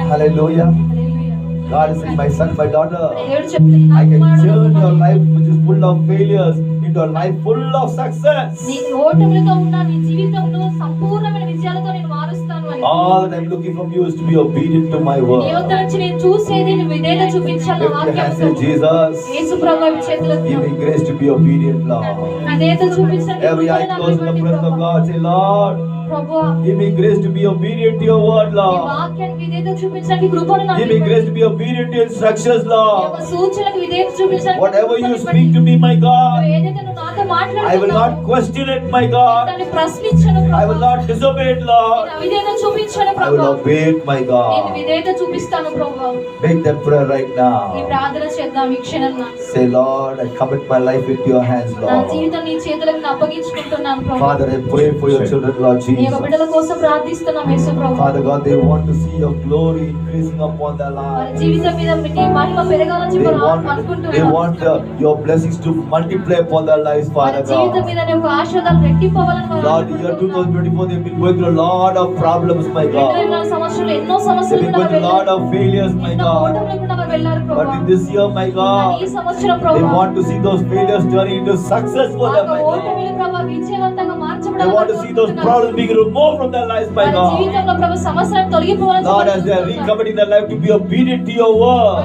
Hallelujah. Hallelujah. God is saying, my son, my daughter, దేవుడు చెప్తున్నాడు, I can కుమారుడు, turn your కుమార్తె, life which is full of failures into a life full of success. నీ ఓటములతో ఉన్న నీ జీవితంలో సంపూర్ణమైన విజయాలతో నేను మారుస్తాను అని. All that I'm looking from you is to be obedient to my నీ word. యొద్ద నుంచి నేను చూసేది నువ్వు విధేయత చూపించాలి నా Lift your hands, say, వాక్యంతో. Jesus, యేసు ప్రభువు చేతులెత్తు. give me grace to be obedient, Lord. విధేయత చూపించడానికి Every eye కృపను నాకు closed in the ఇవ్వండి presence of ప్రభువా. God, say, Lord, ప్రభువా, give me grace to be obedient to your word, నీ Lord. వాక్యానికి విధేయత చూపించడానికి కృపను నాకు Give me ఇవ్వండి. grace to be obedient to your instructions, నీ యొక్క Lord. సూచనలకు విధేయత చూపించడానికి Whatever కృపను you ఇవ్వండి. speak to me, my God, నువ్వు ఏదైతే నువ్వు నాతో I will మాట్లాడుతున్నావో not question it, my God. దాన్ని ప్రశ్నించను I will ప్రభువా. not disobey it, నేను Lord. అవిధేయత చూపించను I will ప్రభువా. obey it, my నేను God. విధేయత చూపిస్తాను ప్రభువా. Make that prayer right ఈ now. ప్రార్థన చేద్దాం ఈ క్షణంలో. Say, Lord, I commit my life into your hands, నా Lord. జీవితం నీ చేతులకు నేను అప్పగించుకుంటున్నాను ప్రభువా. Father, I pray for your children, Lord నీ యొక్క బిడ్డల Jesus. కోసం ప్రార్థిస్తున్నాం యేసు ప్రభువా. Father God, they want to see your glory increasing upon their వారి lives. జీవితం మీద నీ మహిమ పెరగాలని They చెప్పి want అనుకుంటున్నాను. your blessings to multiply upon their lives, వారి Father జీవితం God. మీద నీ యొక్క ఆశీర్వాదాలు రెట్టింపవాలని వారు Lord, the year అనుకుంటున్నారు. 2024, they've been going through a lot of problems, my God. 2024 సంవత్సరంలో ఎన్నో They've సమస్యలు been గుండా going through a lot వెళ్ళారు. of failures, my ఎన్నో God. ఓటములు గుండా వారు వెళ్ళారు But ప్రభువా. in this year, my కానీ ఈ God, సంవత్సరం they ప్రభువా want to see those failures turning into success for ఆ them, యొక్క my God. ఓటమిలు ప్రభువా విజయవంతంగా They మార్చబడాలని want to see those problems being removed from their lives, my వారి God. జీవితంలో ప్రభు సమస్యలను తొలగిపోవాలని Lord, చెప్పి as they are అనుకుంటున్నారు. recommitting their life to be obedient to your word,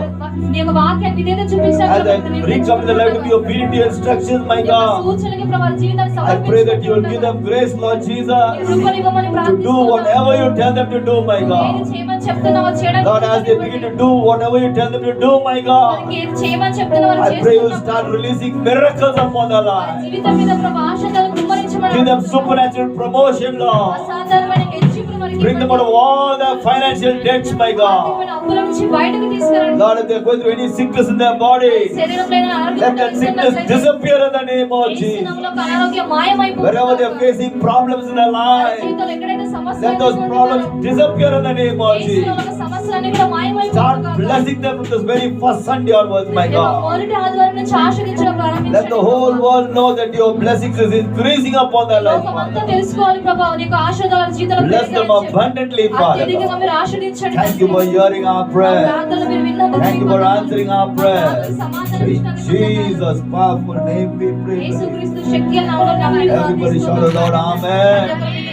నీ యొక్క వాక్యాన్ని విధేయత as చూపించాలని they recommitting their life to be obedient to your instructions, my నీ యొక్క God, సూచనకి ప్రభు వారి జీవితాన్ని I pray that you will give సమర్పించుకుంటున్నారు. them grace, Lord నీ Jesus, కృపనివ్వమని to do ప్రార్థిస్తున్నాను. whatever you tell them to do, my ఏది God. చేయమని చెప్తున్నావో చేయడానికి Lord, as they begin to do whatever you tell them to do, my God, వారికి ఏది చేయమని చెప్తున్నావో I pray you will చేస్తున్నప్పుడు start releasing miracles upon their వారి lives. జీవితం మీద ప్రభు ఆశీర్వాదాలు కుమ్మరించమని Give them supernatural promotion, Lord. అసాధారణమైన హెచ్చింపులు వారికి Bring them out of all the financial debts, my God. ఆర్థికమైన అప్పుల నుంచి బయటకు తీసుకురండి. Lord, if they're going through any sickness in their body, శరీరంలో ఏదైనా let అనారోగ్యం that sickness కలిగినట్లయితే disappear in the name of Yesu Jesus. నామములో అనారోగ్యం మాయమైపోతుంది. Wherever they're facing problems in their వారి life, జీవితంలో ఎక్కడైతే సమస్యలు let those problems disappear in the name of Yesu Jesus. నామములో సమస్యలన్నీ కూడా మాయమైపోతుంది. Start blessing them from this very first Sunday onwards, my God. మొదటి ఆదివారం నుంచి ఆశీర్వదించడం ప్రారంభించండి. Let the whole world know that your blessings is increasing upon their life, లోకమంతా Father. తెలుసుకోవాలి ప్రభా, నీకు ఆశీర్వాదాలు జీవితంలో Bless them పెరిగాయని చెప్పి. abundantly, Father. అత్యధికంగా మీరు ఆశీర్వదించండి. Thank you for hearing our మా prayer. ప్రార్థనలు మీరు విన్నందుకు Thank you for మీకు answering our మా prayer. ప్రార్థనలకు సమాధానం In ఇచ్చినందుకు వందనాలు. Jesus' powerful name we pray. యేసుక్రీస్తు శక్తి నామములో నామములో Everybody shout ప్రార్థిస్తున్నాం. aloud, Amen. ప్రతి ఒక్కరు